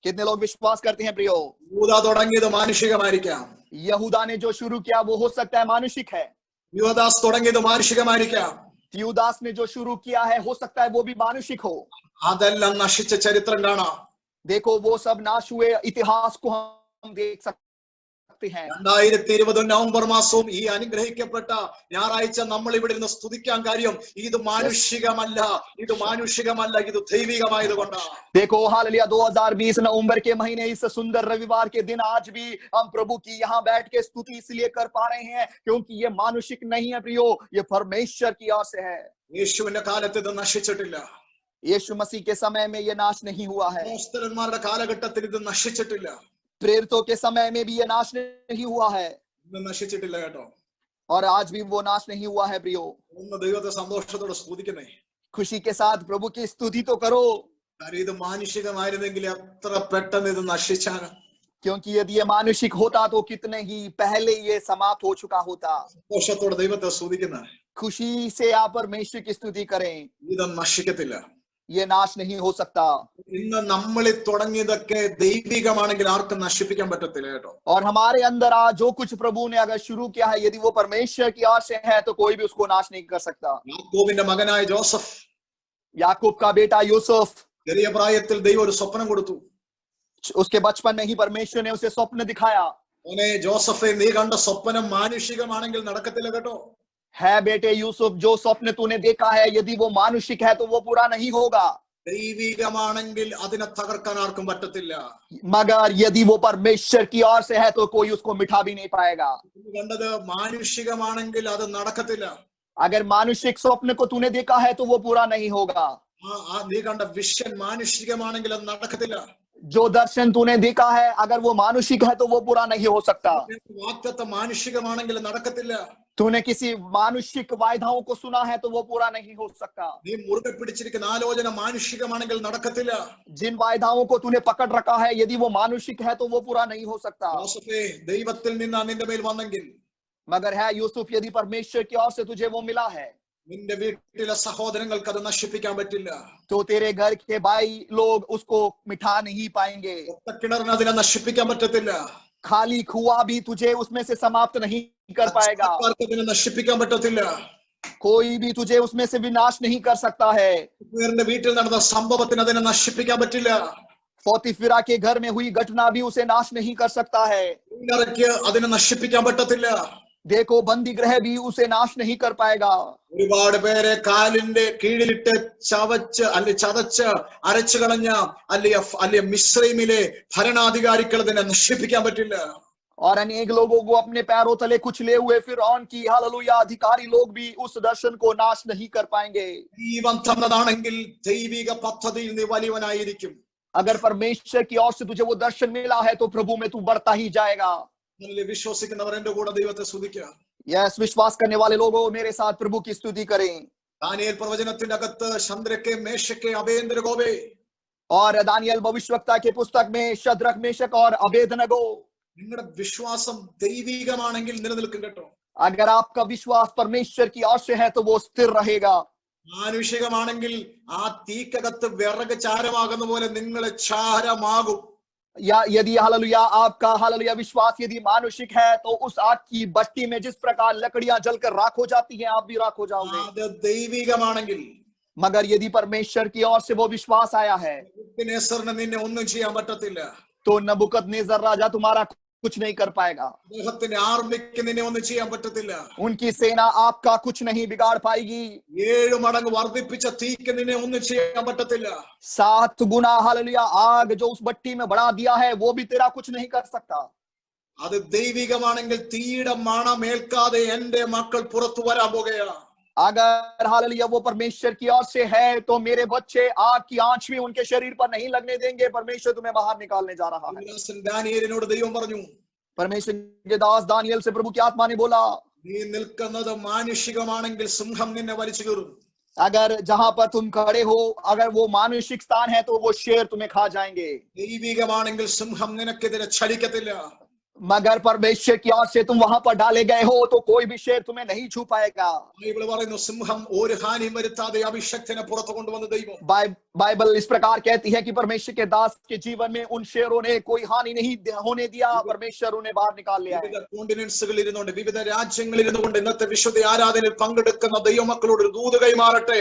कितने लोग विश्वास करते हैं प्रियो? യൂദ തുടങ്ങിയത് മാനുഷികമായിരിക്കാം. यहूदा ने जो शुरू किया वो हो सकता है मानुषिक है. യുവദാസ് തുടങ്ങിയത് മാനുഷികമായിരിക്കാം. तियुदास ने जो शुरू किया है हो सकता है वो भी मानुषिक हो. അതെല്ലാം നശിച്ച ചരിത്രം കാണാം. देखो वो सब नाश हुए इतिहास को हम देख सकते हैं. 2020 നവംബർ മാസവും ഈ അനുഗ്രഹിക്കപ്പെട്ട ഞായറാഴ്ച നമ്മൾ ഇവിടെ ഇരുന്ന് സ്തുതിക്കാൻ കാര്യം ഇത് മാനുഷികമല്ല, ഇത് മാനുഷികമല്ല, ഇത് ദൈവികമായതുകൊണ്ടാണ്. देखो हालेलुया 2020 नवंबर के महीने इस सुंदर रविवार के दिन आज भी हम प्रभु की यहाँ बैठ के स्तुति इसलिए कर पा रहे हैं क्योंकि ये मानुषिक नहीं है प्रियो, ये परमेश्वर की ओर से है. യേശുവിന്റെ കാലത്ത് ഇത് നശിച്ചിട്ടില്ല. यीशु मसीह के समय में ये नाश नहीं हुआ है. അപ്പോസ്തലന്മാരുടെ കാലഘട്ടത്തിൽ ഇത് നശിച്ചിട്ടില്ല. प्रेरितों के समय में भी ये नाश नहीं हुआ है ഇത് നശിച്ചിട്ടില്ല കേട്ടോ. और आज भी वो नाश नहीं हुआ है प्रियो. ഒന്ന് ദൈവത്തെ സന്തോഷത്തോടെ സ്തുതിക്കുന്നേ. खुशी के साथ प्रभु की स्तुति तो करो, കാര്യം ഇത് മാനുഷികമായിരുന്നെങ്കിൽ എത്ര പെട്ടെന്ന് ഇത് നശിച്ചാണ്. क्योंकि यदि ये मानुषिक होता तो कितने ही पहले ये समाप्त हो चुका होता. സന്തോഷത്തോടെ ദൈവത്തെ സ്തുതിക്കുന്ന. खुशी से आप परमेश्वर की स्तुति करें, ഇത് നശിക്കത്തില്ല. ये नाश नहीं हो सकता. ഇന്ന് നമ്മളിൽ തുടങ്ങിയതൊക്കെ ദൈവികമാണെങ്കിൽ ആർക്കും നശിപ്പിക്കാൻ പറ്റത്തില്ല കേട്ടോ. और हमारे अंदर आज जो कुछ प्रभु ने अगर शुरू किया है यदि वो परमेश्वर की ओर से है तो कोई भी उसको नाश नहीं कर सकता. യാക്കോബിന്റെ മകനായ ജോസഫ്, याकूब का बेटा यूसुफ, ചെറിയ പ്രായത്തിൽ ദൈവം ഒരു സ്വപ്നം കൊടുത്തു. उसके बचपन में ही परमेश्वर ने उसे स्वप्न दिखाया. മോനെ ജോസഫെ, നീ കണ്ട സ്വപ്നം മാനുഷികമാണെങ്കിൽ നടക്കത്തില്ല കേട്ടോ. है बेटे यूसुफ, जो स्वप्न तूने देखा है यदि वो मानुषिक है तो वो पूरा नहीं होगा. ദൈവികമാണെങ്കിൽ അതിനെ തകർക്കാൻ ആർക്കും പറ്റത്തില്ല. मगर यदि वो परमेश्वर की ओर से है तो कोई उसको मिटा भी नहीं पाएगा. നീ കണ്ടത് മാനുഷികമാണെങ്കിൽ അത് നടക്കത്തില്ല. अगर मानुषिक स्वप्न को तूने देखा है तो वो पूरा नहीं होगा. നീ കണ്ട വിഷൻ മാനുഷികമാണെങ്കിൽ അത് നടക്കത്തില്ല. जो दर्शन तूने देखा है अगर वो मानुषिक है तो वो पूरा नहीं हो सकता. വാക്തത്വം മാനുഷികമാണെങ്കിൽ നടക്കത്തില്ല. तूने किसी मानुषिक वायदाओं को सुना है तो वो पूरा नहीं हो सकता. നീ മുറുകെ പിടിച്ചിരിക്കുന്ന ആലോചന മാനുഷികമാണെങ്കിൽ നടക്കത്തില്ല. जिन वायदाओं को तूने पकड़ रखा है यदि वो मानुषिक है तो वो पूरा नहीं हो सकता. ജോസഫേ, ദൈവത്തിൽ നിന്നാ നിന്റെ മേൽ വന്നെങ്കിൽ, मगर है यूसुफ यदि परमेश्वर की ओर से तुझे वो मिला है നിന്റെ വീട്ടിലെ സഹോദരങ്ങൾക്ക് അത് നശിപ്പിക്കാൻ പറ്റില്ല. तो तेरे घर के भाई लोग उसको मिटा नहीं पाएंगे. കിണറിന് അതിനെ നശിപ്പിക്കാൻ പറ്റത്തില്ല. खाली कुआं भी तुझे उसमें से समाप्त नहीं कर पाएगा. അച്ഛന്മാർക്ക് അതിനെ നശിപ്പിക്കാൻ പറ്റത്തില്ല. कोई भी तुझे उसमें से विनाश नहीं कर सकता है. ഇവരുടെ വീട്ടിൽ നടന്ന സംഭവത്തിന് അതിനെ നശിപ്പിക്കാൻ പറ്റില്ല. पोतीफिरा के घर में हुई घटना भी उसे नाश नहीं कर सकता है. ഇവർക്ക് അതിനെ നശിപ്പിക്കാൻ പറ്റത്തില്ല. देखो बंदी ग्रह भी उसे नाश नहीं कर पाएगा. ഒരുപാട് പേരെ കാലിന്റെ കീഴിലിട്ട് ചവച്ച് അല്ലെ ചതച്ച് അരച്ചു കളഞ്ഞ അല്ലെ മിസ്രൈമിലെ ഭരണാധികാരികൾ അതിനെ നശിപ്പിക്കാൻ പറ്റില്ല. और अनेक लोगों को अपने पैरों तले कुचले हुए फिरौन की हालेलुया अधिकारी लोग भी उस दर्शन को नाश नहीं कर पाएंगे. ദൈവം തന്നതാണെങ്കിൽ ദൈവിക പദ്ധതിയിൽ നീ വലിയവനായിരിക്കും. अगर परमेश्वर की ओर से तुझे वो दर्शन मिला है तो प्रभु में तू बढ़ता ही जाएगा. വിശ്വസിക്കുന്നവർ എന്റെ കൂടെ ദൈവത്തെ സ്തുതിക്കുക. यस, विश्वास करने वाले लोगों मेरे साथ प्रभु की स्तुति करें. ദാനിയേൽ പ്രവചനത്തിന്റെ അകത്ത് ശദ്രക്കെ മേശക്കെ അബേദ്നെഗോവേ, और दानियल भविष्यवक्ता के पुस्तक में शद्रक, मेशक और अबेदनगो, നിങ്ങളുടെ വിശ്വാസം ദൈവികമാണെങ്കിൽ നിലനിൽക്കും കേട്ടോ. अगर आपका विश्वास परमेश्वर की ओर से है तो वो स्थिर रहेगा. മാനുഷികമാണെങ്കിൽ ആ തീക്കകത്ത് വിറക് ചാരമാകുന്ന പോലെ നിങ്ങൾ ചാരമാകും. या यदि हालेलुया आपका हालेलुया विश्वास यदि मानुषिक है तो उस आग की भट्टी में जिस प्रकार लकड़ियां जलकर राख हो जाती हैं आप भी राख हो जाओगे. അത് ദൈവികമാണെങ്കിൽ मगर यदि परमेश्वर की ओर से वो विश्वास आया है നെബൂഖദ്നേസറിന് നിന്നെ ഒന്നും ചെയ്യാൻ പറ്റത്തില്ല. तो नबूकदनेस्सर राजा तुम्हारा कुछ नहीं कर पाएगा. അദ്ദേഹത്തിന്റെ ആർമിക്ക് നിന്നെ ഒന്നും ചെയ്യാൻ പറ്റത്തില്ല. उनकी सेना आपका कुछ नहीं बिगाड़ पाएगी. 7 മടങ്ങ് വർദ്ധിപ്പിച്ച തീക്ക് നിന്നെ ഒന്നും ചെയ്യാൻ പറ്റത്തില്ല. 7 गुना हालेलुया आग जो उस भट्टी में बढ़ा दिया है वो भी तेरा कुछ नहीं कर सकता. അത് ദൈവികമാണെങ്കിൽ തീയുടെ മണമേൽക്കാതെ എന്റെ മക്കൾ പുറത്തു വരാൻ പോകുകയാണ്. अगर हालेलुया वो परमेश्वर की ओर से है तो मेरे बच्चे आग की आंच भी उनके शरीर पर नहीं लगने देंगे. परमेश्वर तुम्हें बाहर निकालने जा रहा है. ദാനിയേലിനോട് ദൈവം പറഞ്ഞു, परमेश्वर के दास दानियल से प्रभु की आत्मा ने बोला, നീ നിൽക്കുന്നത് മാനുഷികമാണെങ്കിൽ സിംഹം നിന്നെ വലിച്ചു കീറും. अगर जहां पर तुम खड़े हो अगर वो मानुषिक स्थान है तो वो शेर तुम्हें खा जाएंगे. ദൈവികമാണെങ്കിൽ സിംഹം നിനക്കെതിരെ ചലിക്കത്തില്ല. मगर परमेश्वर की ओर से तुम वहां पर डाले गए हो तो कोई भी शेर तुम्हें नहीं छू पाएगा. ബൈബിൾ പറയുന്നു സിംഹം ഒരു ഹാനിയും വരുത്താതെ അഭിഷക്തനെ പുറത്തു കൊണ്ടുവന്ന ദൈവം. बाइबल इस प्रकार कहती है कि परमेश्वर के दास के जीवन में उन शेरों ने कोई हानि नहीं होने दिया. परमेश्वर उन्हें बाहर निकाल लिया है. വിവിധ കോണ്ടിനെന്റ്സുകളിൽ ഇരുന്നുകൊണ്ട് വിവിധ രാജ്യങ്ങളിൽ ഇരുന്നുകൊണ്ട് ഇന്നത്തെ വിശുദ്ധ ആരാധനയിൽ പങ്കെടുക്കുന്ന ദൈവമക്കളോട് ഒരു ദൂത് കൈമാറട്ടെ.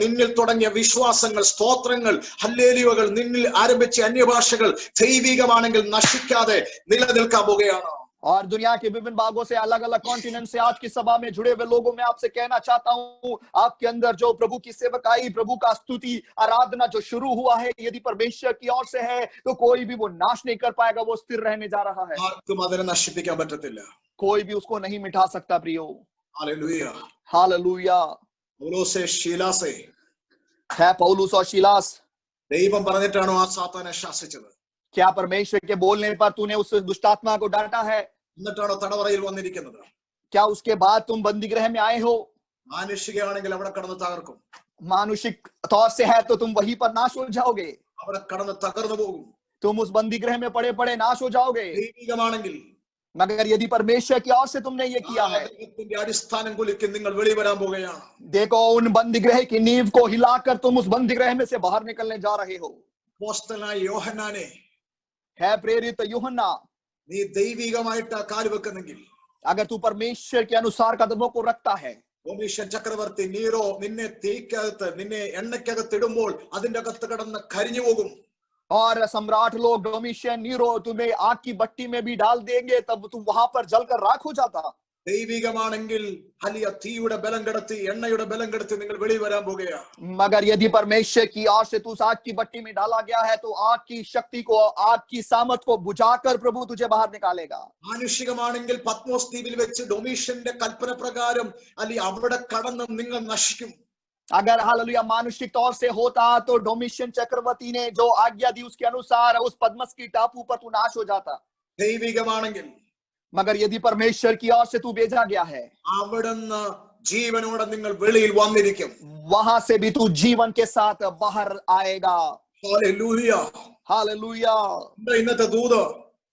നിന്നിൽ തുടങ്ങിയ വിശ്വാസങ്ങൾ, സ്തോത്രങ്ങൾ, ഹല്ലേലൂയകൾ, നിന്നിൽ ആരംഭിച്ച അന്യഭാഷകൾ ദൈവികമാണെങ്കിൽ നശിക്കാതെ നിലനിൽക്കാൻ പോകുകയാണ്. और दुनिया के विभिन्न भागों से अलग अलग कॉन्टिनेंट से आज की सभा में जुड़े हुए लोगों में आपसे कहना चाहता हूं, आपके अंदर जो प्रभु की सेवकाई, प्रभु का स्तुति, आराधना जो शुरू हुआ है यदि परमेश्वर की ओर से है तो कोई भी वो नाश नहीं कर पाएगा. वो स्थिर रहने जा रहा है. ആർക്കും അതിനെ നശിപ്പിക്കാൻ പറ്റത്തില്ല. कोई भी उसको नहीं मिटा सकता. प्रियो ഹല്ലേലൂയ. हालेलुया. പൗലോസേ ശീലാസേ है पौलुस और शिलास. ദൈവം പറഞ്ഞിട്ടാണോ ആ സാത്താനെ ശാസിച്ചത്? क्या परमेश्वर के बोलने पर तूने उस दुष्टात्मा को डांटा है? എന്നിട്ടാണോ തടവറയിൽ വന്നിരിക്കുന്നത്? क्या उसके बाद तुम बंदी गृह में आए हो? മാനുഷികമാണെങ്കിൽ അവിടെ കടന്ന് തകർക്കും. मानुषिक तौर से है तो तुम वहीं पर नाश हो जाओगे. അവിടെ കടന്ന് തകർന്നു പോകും. तुम उस बंदी गृह में पड़े पड़े नाश हो जाओगे. ദൈവികമാണെങ്കിൽ मगर यदि परमेश्वर की ओर से तुमने ये किया है, ദൈവത്തിന്റെ അടിസ്ഥാനം കുലുക്കി നിങ്ങൾ വെളി വരാൻ പോകുകയാണ്. देखो उन बंदी गृह की नींव को हिलाकर तुम उस बंदी गृह में से बाहर निकलने जा रहे हो. അപ്പോസ്തലനായ യോഹന്നാനെ, है प्रेरित यूहन्ना, നീ ദൈവികമായിട്ട് കാല് വെക്കുന്നെങ്കിൽ, अगर तू परमेश्वर के अनुसार कदमों को रखता है, ഡൊമീഷ്യൻ ചക്രവർത്തി നീറോ നിന്നെ തീക്കകത്ത്, നിന്നെ എണ്ണയ്ക്കകത്ത് ഇടുമ്പോൾ അതിന്റെ അകത്ത് കിടന്ന് കരിഞ്ഞു പോകും. और सम्राट लोग डोमिशियन नीरो तुम्हें आग की भट्टी में भी डाल देंगे तब तुम वहां पर जलकर राख हो जाता. ദൈവികമാണെങ്കിൽ വലിയ തീയുടെ ബലം കെടുത്തി, എണ്ണയുടെ ബലം കെടുത്തി നിങ്ങൾ വെളി വരാൻ പോകുകയാണ്. मगर यदि परमेश्वर की ओर से तू उस आग की भट्टी में डाला गया है तो आग की शक्ति को, आग की सामर्थ को बुझाकर प्रभु तुझे बाहर निकालेगा. മാനുഷികമാണെങ്കിൽ പത്മോസ് ദ്വീപിൽ വെച്ച് ഡൊമീഷ്യന്റെ കൽപ്പന പ്രകാരം അല്ലെ അവിടെ കടന്ന് നിങ്ങൾ നശിക്കും. अगर हालेलुया मानुषिक तौर से होता तो डोमिशियन चक्रवर्ती ने जो आज्ञा दी उसके अनुसार उस पद्मस की टापू पर तू नाश हो जाता. ദൈവികമാണെങ്കിൽ, मगर यदि परमेश्वर की ओर से तू भेजा गया है, അവിടുന്ന് ജീവനോടെ നിങ്ങൾ വെളിയിൽ വന്നിരിക്കും. वहां से भी तू जीवन के साथ बाहर आएगा. ഹല്ലേലൂയ. हालेलुया. ഇന്നത്തെ ദൂത്,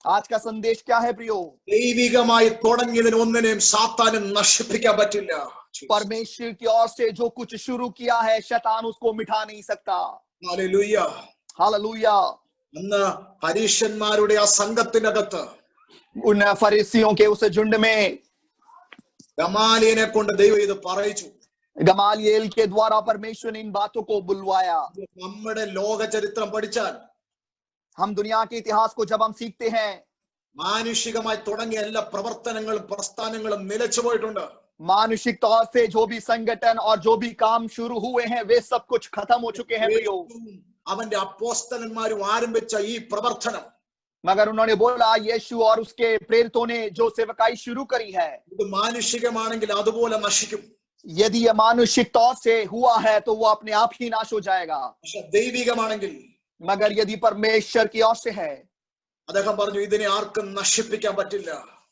आज का संदेश क्या है प्रियो? ദൈവികമായി തുടങ്ങിയതിന് ഒന്നിനെയും സാത്താനും നശിപ്പിക്കാൻ പറ്റില്ല. परमेश्वर की ओर से जो कुछ शुरू किया है शैतान उसको मिटा नहीं सकता. ഹല്ലേലൂയ. हालेलुया. അന്ന് പരീശന്മാരുടെ ആ സംഘത്തിനകത്ത് उन फरीसियों के उस झुंड में ഗമാലിയനെ കൊണ്ട് ദൈവം ഇത് പറയിച്ചു. गमालिएल के द्वारा परमेश्वर ने इन बातों को बुलवाया. നമ്മുടെ ലോക ചരിത്രം പഠിച്ചാൽ हम दुनिया के इतिहास को जब हम सीखते हैं, മാനുഷികമായി തുടങ്ങിയ എല്ലാ പ്രവർത്തനങ്ങളും പ്രസ്ഥാനങ്ങളും നിലച്ചു പോയിട്ടുണ്ട്. मानुषिक तौर से जो भी संगठन और जो भी काम शुरू हुए हैं वे सब कुछ खत्म हो चुके हैं प्रियो. അവന്റെ അപ്പോസ്തലന്മാരും ആരംഭിച്ച ഈ പ്രവർത്തനം, मगर उन्होंने बोला यीशु और उसके प्रेरितों ने जो सेवकाई शुरू करी है, ഇത് മാനുഷികമാണെങ്കിൽ അതുപോലെ നശിക്കും. यदि यह मानुषिक तौर से हुआ है तो वो अपने आप ही नाश हो जाएगा. പക്ഷെ ദൈവികമാണെങ്കിൽ, मगर यदि परमेश्वर की ओर से है, അദ്ദേഹം പറഞ്ഞു ഇതിനെ ആർക്കും നശിപ്പിക്കാൻ പറ്റില്ല.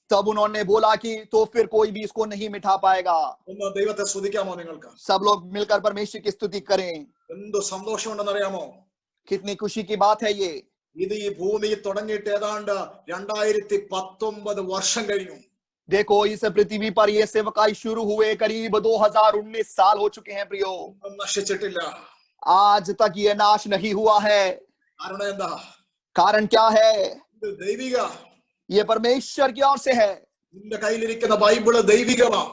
तब उन्होंने बोला कि तो फिर कोई भी इसको नहीं मिटा पाएगा. ഒന്ന് ദൈവത്തെ സ്തുതിക്കാമോ നിങ്ങൾക്ക്? सब लोग मिलकर परमेश्वर की स्तुति करें. എന്ത് സന്തോഷമുണ്ടെന്നറിയാമോ? कितनी खुशी की बात है ये. ഇത് ഈ ഭൂമിയിൽ തുടങ്ങിയിട്ട് ഏതാണ്ട് 2019 വർഷം കഴിഞ്ഞു. देखो इस पृथ्वी पर ये सेवकाई शुरू हुए करीब 2019 साल हो चुके हैं प्रियो, ഒന്നും നശിച്ചിട്ടില്ല. आज तक ये नाश नहीं हुआ है। കാരണം എന്താ? कारण क्या है? ഇത് ദൈവിക. ये परमेश्वर की ओर से है। നിന്റെ കയ്യിലിരിക്കുന്ന ബൈബിള് ദൈവികമാ.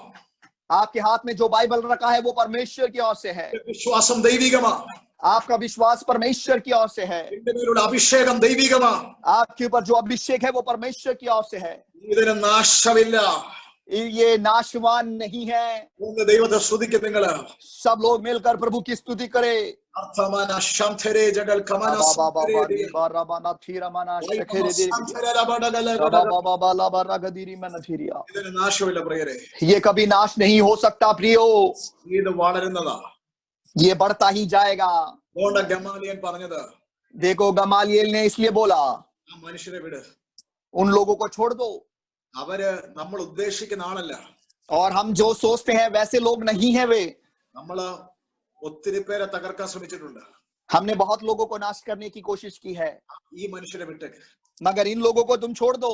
आपके हाथ में जो बाइबल रखा है वो परमेश्वर की ओर से है। വിശ്വാസം ദൈവികമാ. आपका विश्वास परमेश्वर की ओर से है। നിന്റെ മേലുള്ള അഭിഷേകം ദൈവികമാ. आपके ऊपर जो अभिषेक है वो परमेश्वर की ओर से है। ഇതിന് നാശമില്ല. ये नाशवान नहीं है। ഒന്ന് ദൈവത്തെ സ്തുതിക്കും നിങ്ങള്. सब लोग मिलकर प्रभु की स्तुति करे। അർത്ഥമാന ശാന്തരേ ജഗൽ കമന ഇതിന് നാശമില്ല പ്രിയരെ. ये कभी नाश नहीं हो सकता प्रियो, ഇത് വളരുന്നതാ. ये बढ़ता ही जाएगा। അതുകൊണ്ട് ഗമാലിയൻ പറഞ്ഞത്, देखो गमालियल ने इसलिए बोला, ആ മനുഷ്യരെ വിട്. उन लोगों को छोड़ दो। അവര് നമ്മൾ ഉദ്ദേശിക്കുന്ന ആളല്ല. और हम जो सोचते हैं वैसे लोग नहीं है वे। നമ്മള് ഒത്തിരി പേരെ തകർക്കാൻ ശ്രമിച്ചിട്ടുണ്ട്. हमने बहुत लोगों को नाश करने की कोशिश की है, ഈ മനുഷ്യരെ വിട്ടേക്ക്. मगर इन लोगों को तुम छोड़ दो।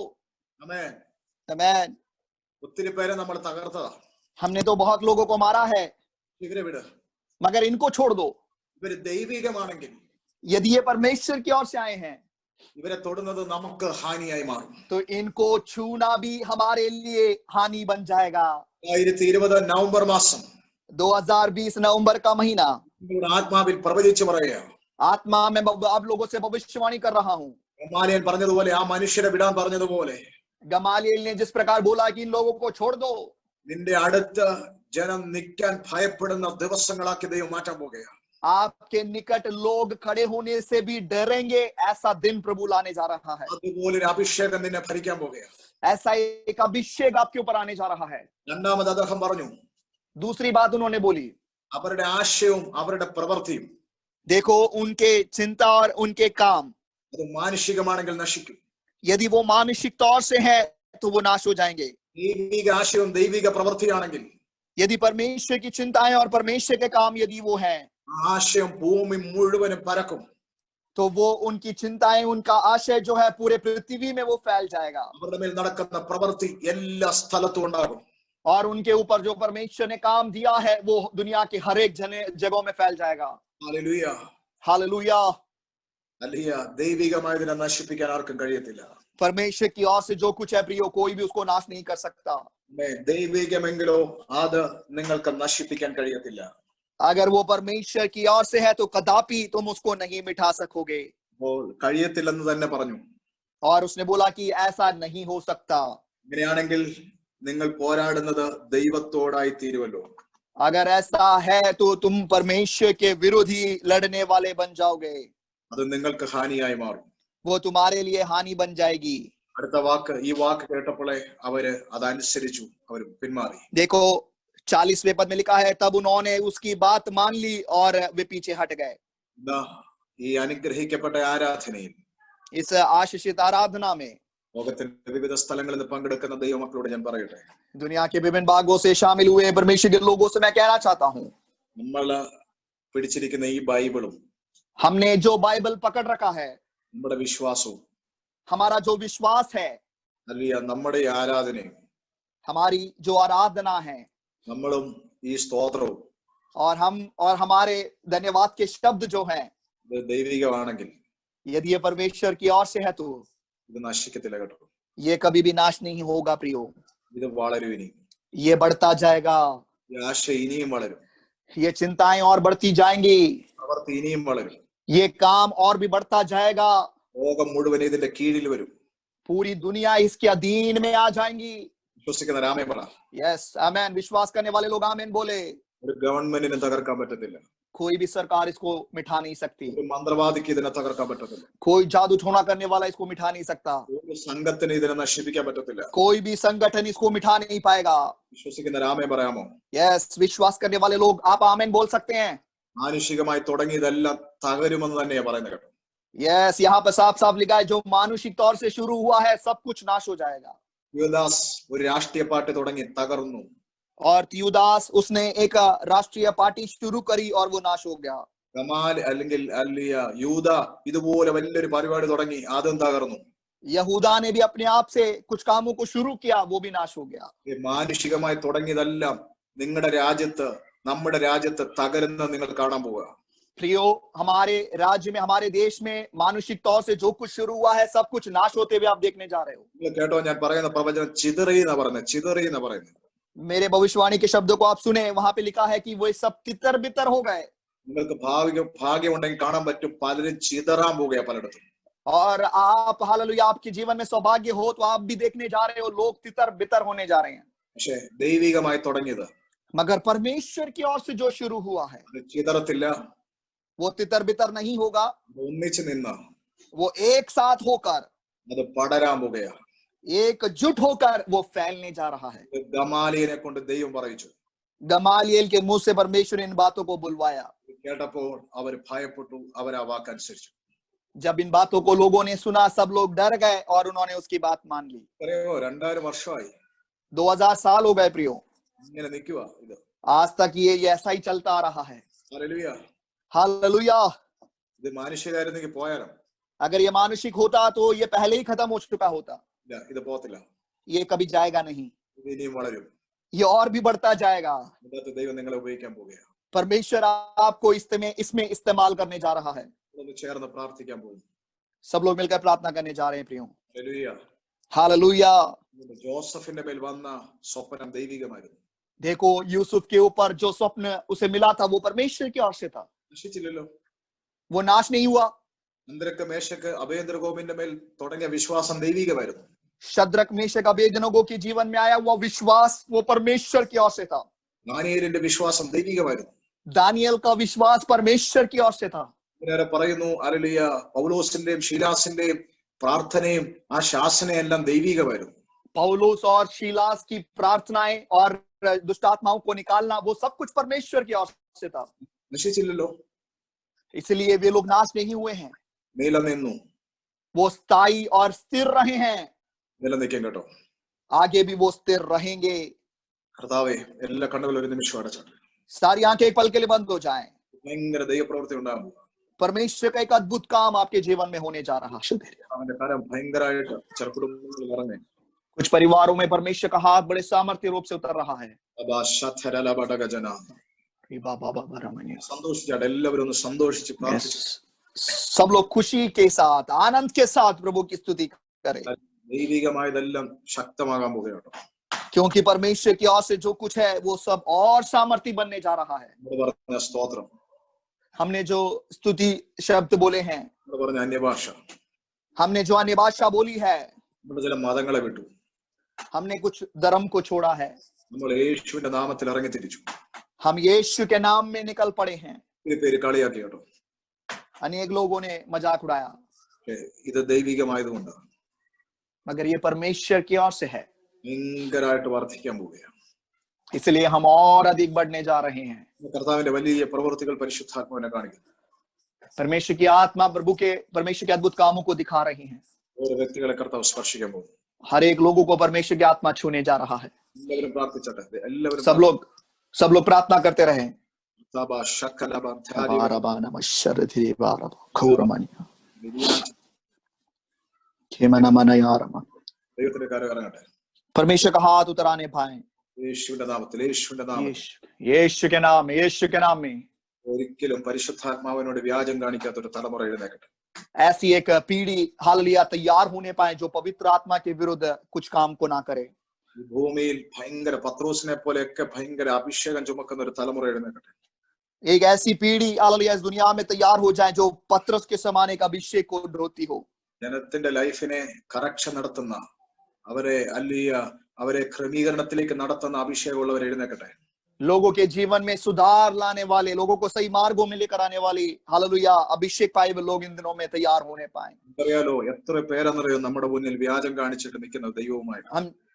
ആമേൻ. आमीन। ഒത്തിരി പേരെ നമ്മൾ തകർത്തതാ. हमने तो बहुत लोगों को मारा है, ഇവരെ വിട്. मगर इनको छोड़ दो। ഇവര് ദൈവികമാണെങ്കിൽ यदि ये परमेश्वर की ओर से आए हैं ഇവരെ തൊടുന്നത് നമുക്ക് ഹാനിയായി മാറും. तो इनको छूना भी हमारे लिए हानि बन जाएगा। 2020 നവംബർ മാസം 2020 नवंबर का महीना, നിങ്ങളുടെ ആത്മാവിൽ പ്രവചിച്ചു പറയുക. आत्मा में आप लोगों से भविष्यवाणी कर रहा हूँ। ഗമാലിയൻ പറഞ്ഞതുപോലെ, ആ മനുഷ്യരെ വിടാൻ പറഞ്ഞതുപോലെ, गमालियल ने जिस प्रकार बोला कि इन लोगों को छोड़ दो, നിന്റെ അടുത്ത് ജനം നിൽക്കാൻ ഭയപ്പെടുന്ന ദിവസങ്ങളാക്കി ദൈവം മാറ്റാൻ പോകുകയാണ്. आपके निकट लोग खड़े होने से भी डरेंगे, ऐसा दिन प्रभु लाने जा रहा है। അതുപോലൊരു അഭിഷേകം നിന്നെ ഭരിക്കാൻ പോകുകയാണ്. ऐसा एक अभिषेक आपके ऊपर आने जा रहा है। രണ്ടാമത് അദ്ദേഹം പറഞ്ഞു, दूसरी बात उन्होंने बोली, അവരുടെ ആശയവും അവരുടെ പ്രവൃത്തിയും देखो उनके चिंता और उनके काम, അത് മാനുഷികമാണെങ്കിൽ നശിക്കും. यदि वो मानसिक तौर से है तो वो नाश हो जाएंगे। ദൈവിക ആശയവും ദൈവിക പ്രവൃത്തിയാണെങ്കിൽ, यदि परमेश्वर की चिंताएं और परमेश्वर के काम यदि वो हैं, ആശയം ഭൂമി മുഴുവനും പരക്കും. तो वो उनकी चिंताएं, उनका आशय जो है पूरे पृथ्वी में वो फैल जाएगा। അവരുടെ മേൽ നടക്കുന്ന പ്രവൃത്തി എല്ലാ സ്ഥലത്തും ഉണ്ടാകും. और उनके ऊपर जो परमेश्वर ने काम दिया है वो दुनिया के हर एक जगहों में फैल जाएगा। ഹല്ലേലൂയ. हालेलुया। അല്ലിയ. ദൈവികമായതിനെ നശിപ്പിക്കാൻ ആർക്കും കഴിയത്തില്ല. परमेश्वर की ओर से जो कुछ है प्रियो, कोई भी उसको नाश नहीं कर सकता। ദൈവികമെങ്കിലോ അത് നിങ്ങൾക്ക് നശിപ്പിക്കാൻ കഴിയത്തില്ല. अगर वो परमेश्वर की ओर से है तो कदापि तुम उसको नहीं मिटा सकोगे। അപ്പോൾ കഴിയത്തില്ലെന്ന് തന്നെ പറഞ്ഞു. और उसने बोला कि ऐसा नहीं हो सकता। അങ്ങനെയാണെങ്കിൽ നിങ്ങൾ പോരാടുന്നത് ദൈവത്തോടായി തീരുവല്ലോ. अगर ऐसा है तो तुम परमेश्वर के विरोधी लड़ने वाले बन जाओगे, അത് നിങ്ങൾക്ക് ഹാനിയായി മാറും. वो तुम्हारे लिए हानि बन जाएगी। അടുത്ത വാക്ക്, ഈ വാക്ക് കേട്ടപ്പോഴേ അവര് അതനുസരിച്ചു, അവർ പിന്മാറി. देखो 40वें पद में लिखा है, तब उन्होंने उसकी बात मान ली और वे पीछे हट गए। ഇതാ ഈ അനുഗ്രഹിക്കപ്പെട്ട ആരാധനയിൽ, इस आशीषित आराधना में ലോകത്തിന്റെ വിവിധ സ്ഥലങ്ങളിൽ നിന്ന് പങ്കെടുക്കുന്ന ദൈവമക്കളോട് ഞാൻ പറയട്ടെ, दुनिया के विभिन्न भागों से शामिल हुए परमेश्वर के लोगों से मैं कहना चाहता हूँ, നമ്മൾ പിടിച്ചിരിക്കുന്ന ഈ ബൈബിളും हमने जो बाइबल पकड़ रखा है, നമ്മുടെ വിശ്വാസവും, हमारा जो विश्वास है, അല്ലെങ്കിൽ നമ്മുടെ ഈ ആരാധനയും, हमारी जो आराधना है, നമ്മളും ഈ സ്തോത്രവും और हमारे धन्यवाद के शब्द जो हैं, ഇത് ദൈവികമാണെങ്കിൽ यदि ये परमेश्वर की ओर से है तो ഇത് നശിക്കത്തില്ല കേട്ടോ. ये कभी भी नाश नहीं होगा प्रियो, ഇത് വളരും. ഇനി ये बढ़ता जाएगा। ഈ ആശ ഇനിയും വളരും. ये चिंताएं और बढ़ती जाएंगी, പ്രവൃത്തി ഇനിയും വളരും. ये काम और भी बढ़ता जाएगा। ലോകം മുഴുവൻ ഇതിന്റെ കീഴിൽ വരും. पूरी दुनिया इसके अधीन में आ जाएंगी। വിശ്വസിക്കുന്ന രാമേ പറ. Yes amen. विश्वास करने वाले लोग आमेन बोले। ഒരു ഗവൺമെന്റിനെ തകർക്കാൻ പറ്റത്തില്ല. कोई भी सरकार इसको मिटा नहीं सकती, ഒരു മന്ത്രവാദിക്ക് ഇതിനെ തകർക്കാൻ പറ്റത്തില്ല. कोई जादू टोना करने वाला इसको मिटा नहीं सकता, ഒരു സംഘത്തിന് ഇതിനെ നശിപ്പിക്കാൻ പറ്റത്തില്ല. कोई भी संगठन इसको मिटा नहीं पाएगा। വിശ്വസിക്കുന്ന രാമേ പറയാമോ? यस विश्वास करने वाले लोग आप आमेन बोल सकते हैं। മാനുഷികമായി തുടങ്ങിയതെല്ലാം തകരുമെന്ന് തന്നെയാ പറയുന്നത് കേട്ടോ. यस यहाँ पर साफ साफ लिखा है, जो मानुषिक तौर से शुरू हुआ है सब कुछ नाश हो जाएगा। യുവദാസ് ഒരു രാഷ്ട്രീയ പാർട്ടി തുടങ്ങി, തകർന്നു. और त्यूदास उसने एक राष्ट्रीय पार्टी शुरू करी और वो नाश हो गया। ഗമാൽ അല്ലെങ്കിൽ അല്ലിയ യൂദ ഇതുപോലെ വലിയൊരു പരിപാടി തുടങ്ങി, അതും തകർന്നു. यहूदा ने भी अपने आप से कुछ कामों को शुरू किया, वो भी नाश हो गया। ഈ മാനുഷികമായി തുടങ്ങിയതെല്ലാം നിങ്ങളുടെ രാജ്യത്ത്, നമ്മുടെ രാജ്യത്ത് തകരുന്ന നിങ്ങൾ കാണാൻ പോവുക. प्रियो, हमारे राज्य में, हमारे देश में मानुषिक तौर से जो कुछ शुरू हुआ है, सब कुछ नाश होते हुए आप देखने जा रहे हो। നിങ്ങൾ കേട്ടോ, ഞാൻ പറയുന്ന പ്രവചനം ചിതറി എന്നാ പറയുന്നത്, ചിതറി എന്നാ പറയുന്നത്. मेरे भविष्यवाणी के शब्दों को आप सुने, वहां पे लिखा है कि वो सब तितर बितर हो गए। നിങ്ങൾക്ക് ഭാഗ്യം ഉണ്ടെങ്കിൽ കാണാൻ പറ്റും, പലരും ചിതറാൻ പോവുകയാ പലയിടത്തും. और आप हालेलुया, आपके जीवन में सौभाग्य हो तो आप भी देखने जा रहे हो, लोग तितर बितर होने जा रहे हैं। പക്ഷെ ദൈവികമായി തുടങ്ങിയത്, मगर परमेश्वर की ओर से जो शुरू हुआ है അത് ചിതറത്തില്ല, वो तितर बितर नहीं होगा, ഒന്നിച്ചു നിന്ന് वो एक साथ होकर, അത് പടരാൻ പോവുകയാ. एकजुट होकर वो फैलने जा रहा है। ഗമാലിയനെ കൊണ്ട് ദൈവം പറയിച്ചു. गमालियल के मुंह से परमेश्वर इन बातों को बुलवाया। കേട്ടപ്പോൾ അവർ ഭയപ്പെട്ടു, അവർ ആ വാക്കനുസരിച്ചു. जब इन बातों को लोगों ने सुना, सब लोग डर गए और उन्होंने उसकी बात मान ली। അറിയോ, 2000 വർഷമായി 2000 साल हो गए प्रियो, ഇങ്ങനെ നിൽക്കുക ഇത്. आज तक ये ऐसा ही चलता आ रहा है। ഹല്ലേലൂയ. हालेलुया। ഇത് മനുഷ്യരായിരുന്നെങ്കിൽ പോയാലും अगर ये मानुषिक होता तो ये पहले ही खत्म हो चुका होता। ഇല്ല, ഇത് പോകത്തില്ല, ये कभी जाएगा नहीं, ഇത് ഇനിയും വളരും. ये और भी बढ़ता जाएगा। ഇതിനകത്ത് ദൈവം നിങ്ങളെ ഉപയോഗിക്കാൻ പോവുകയാണ്. परमेश्वर आपको इसमें इस्तेमाल करने जा रहा है। ഒന്ന് ചേർന്ന് പ്രാർത്ഥിക്കാൻ പോകുന്നു. सब लोग मिलकर प्रार्थना करने जा रहे हैं प्रियो। ഹല്ലേലൂയ. हालेलुया। ജോസഫിന്റെ മേൽ വന്ന സ്വപ്നം ദൈവികമായിരുന്നു. देखो, यूसुफ के ऊपर जो स्वप्न उसे मिला था वो परमेश्वर की ओर से था, നശിച്ചില്ലല്ലോ. वो नाश नहीं हुआ। അന്തരക്ക് മേശക്ക് അഭേന്ദ്രഗോപിന്റെ മേൽ തുടങ്ങിയ വിശ്വാസം ദൈവികമായിരുന്നു. शद्रक मेशक अबेदनगो के जीवन में आया हुआ विश्वास वो परमेश्वर की ओर से था। ദാനിയേലിന്റെ വിശ്വാസം ദൈവികമായിരുന്നു. दानियल का विश्वास परमेश्वर की ओर से था। ഇതിനേറെ പറയുന്നു, ഹല്ലേലൂയ, പൗലോസിന്റെയും ശീലാസിന്റെയും പ്രാർത്ഥനയും ആ ശാസനയെല്ലാം ദൈവികമായിരുന്നു. पौलुस और शीलास की प्रार्थनाएं और दुष्ट आत्माओं को निकालना, वो सब कुछ परमेश्वर की ओर से था। നശിച്ചില്ലല്ലോ, इसलिए वे लोग नाश नहीं हुए हैं, നിലനിന്നു. वो स्थायी और स्थिर रहे हैं। നിലനിൽക്കും കേട്ടോ. आगे भी वो स्थिर रहेंगे। കർത്താവേ, എല്ലാ കണ്ണുകളും ഒരു നിമിഷം അടച്ചാട്ടെ. सारी आंखें एक पल के लिए बंद हो जाएं। ഭയങ്കര ദൈവപ്രവൃത്തി ഉണ്ടാകും. परमेश्वर का एक अद्भुत काम आपके जीवन में होने जा रहा है। അവന്റെ കരം ഭയങ്കരമായിട്ട് ചില കുടുംബങ്ങളിൽ ഇറങ്ങി. कुछ परिवारों में परमेश्वर का हाथ बड़े सामर्थ्य रूप से उतर रहा है। സന്തോഷിച്ചാട്ടെ, എല്ലാവരും ഒന്ന് സന്തോഷിച്ച് പ്രാർത്ഥിച്ചു. सब लोग खुशी के साथ, आनंद के साथ प्रभु की स्तुति करें, ദൈവികമായതെല്ലാം ശക്തമാകാൻ പോകുകയാണ്. क्योंकि परमेश्वर की ओर से जो कुछ है वो सब और सामर्थ्य बनने जा रहा है। പറഞ്ഞ സ്തോത്രം, हमने जो स्तुति शब्द बोले हैं, പറഞ്ഞ അന്യഭാഷ, हमने जो अन्य भाषा बोली है, നമ്മുടെ ചില മതങ്ങളെ വിട്ടു, हमने कुछ धर्म को छोड़ा है, നമ്മൾ യേശുവിന്റെ നാമത്തിൽ ഇറങ്ങി തിരിച്ചു. हम यीशु के नाम में निकल पड़े हैं। ഒത്തിരി പേര് കളിയാക്കി കേട്ടോ. अनेक लोगों ने मजाक उड़ाया, ഇത് ദൈവികമായതുകൊണ്ട് मगर ये परमेश्वर की ओर से है, ഭയങ്കരമായിട്ട് വർദ്ധിക്കാൻ പോവുകയാണ്. इसलिए हम और अधिक बढ़ने जा रहे हैं। കർത്താവിന്റെ വലിയ പ്രവൃത്തികൾ പരിശുദ്ധാത്മാവിനെ കാണിക്കുന്നു. परमेश्वर की आत्मा परमेश्वर के अद्भुत कामों को दिखा रही है। ഓരോ വ്യക്തികളെ കർത്താവ് സ്പർശിക്കാൻ പോകുന്നു. हर एक लोगों को परमेश्वर की आत्मा छूने जा रहा है। എല്ലാവരും പ്രാർത്ഥിച്ചട്ടെ, എല്ലാവരും सब लोग प्रार्थना करते रहे। ദൈവത്തിന്റെ കാര്യം ഇറങ്ങട്ടെ. परमेश्वर का हाथ उतराने पाए യേശുവിന്റെ നാമത്തിൽ, യേശുവിന്റെ നാമത്തിൽ. यीशु के नाम में ഒരിക്കലും പരിശുദ്ധാത്മാവിനോട് വ്യാജം കാണിക്കാത്ത ഒരു തലമുറ എഴുന്നേക്കട്ടെ. ऐसी एक पीढ़ी हालेलुया तैयार होने पाए जो पवित्र आत्मा के विरुद्ध कुछ काम को ना करे। ഭൂമിയിൽ ഭയങ്കര പത്രോസിനെ പോലെയൊക്കെ ഭയങ്കര അഭിഷേകം ചുമക്കുന്ന ഒരു തലമുറ എഴുന്നേക്കട്ടെ. एक ऐसी पीढ़ी हालेलुया इस दुनिया में तैयार हो जाए जो पत्रस के समान एक अभिषेक को ढोती हो। ജനത്തിന്റെ ലൈഫിനെ കറക്ഷൻ നടത്തുന്ന, അവരെ ക്രമീകരണത്തിലേക്ക് നടത്തുന്ന അഭിഷേകമുള്ളവർ എഴുന്നേക്കട്ടെ. लोगों के जीवन में सुधार लाने वाले, लोगों को सही मार्गों में लेकर आने वाली हालेलुया अभिषेक पाए हुए लोग इन दिनों में तैयार होने पाए। അറിയാലോ, എത്ര പേരെന്നറിയോ നമ്മുടെ മുന്നിൽ വ്യാജം കാണിച്ചിട്ട് നിൽക്കുന്ന ദൈവവുമായി.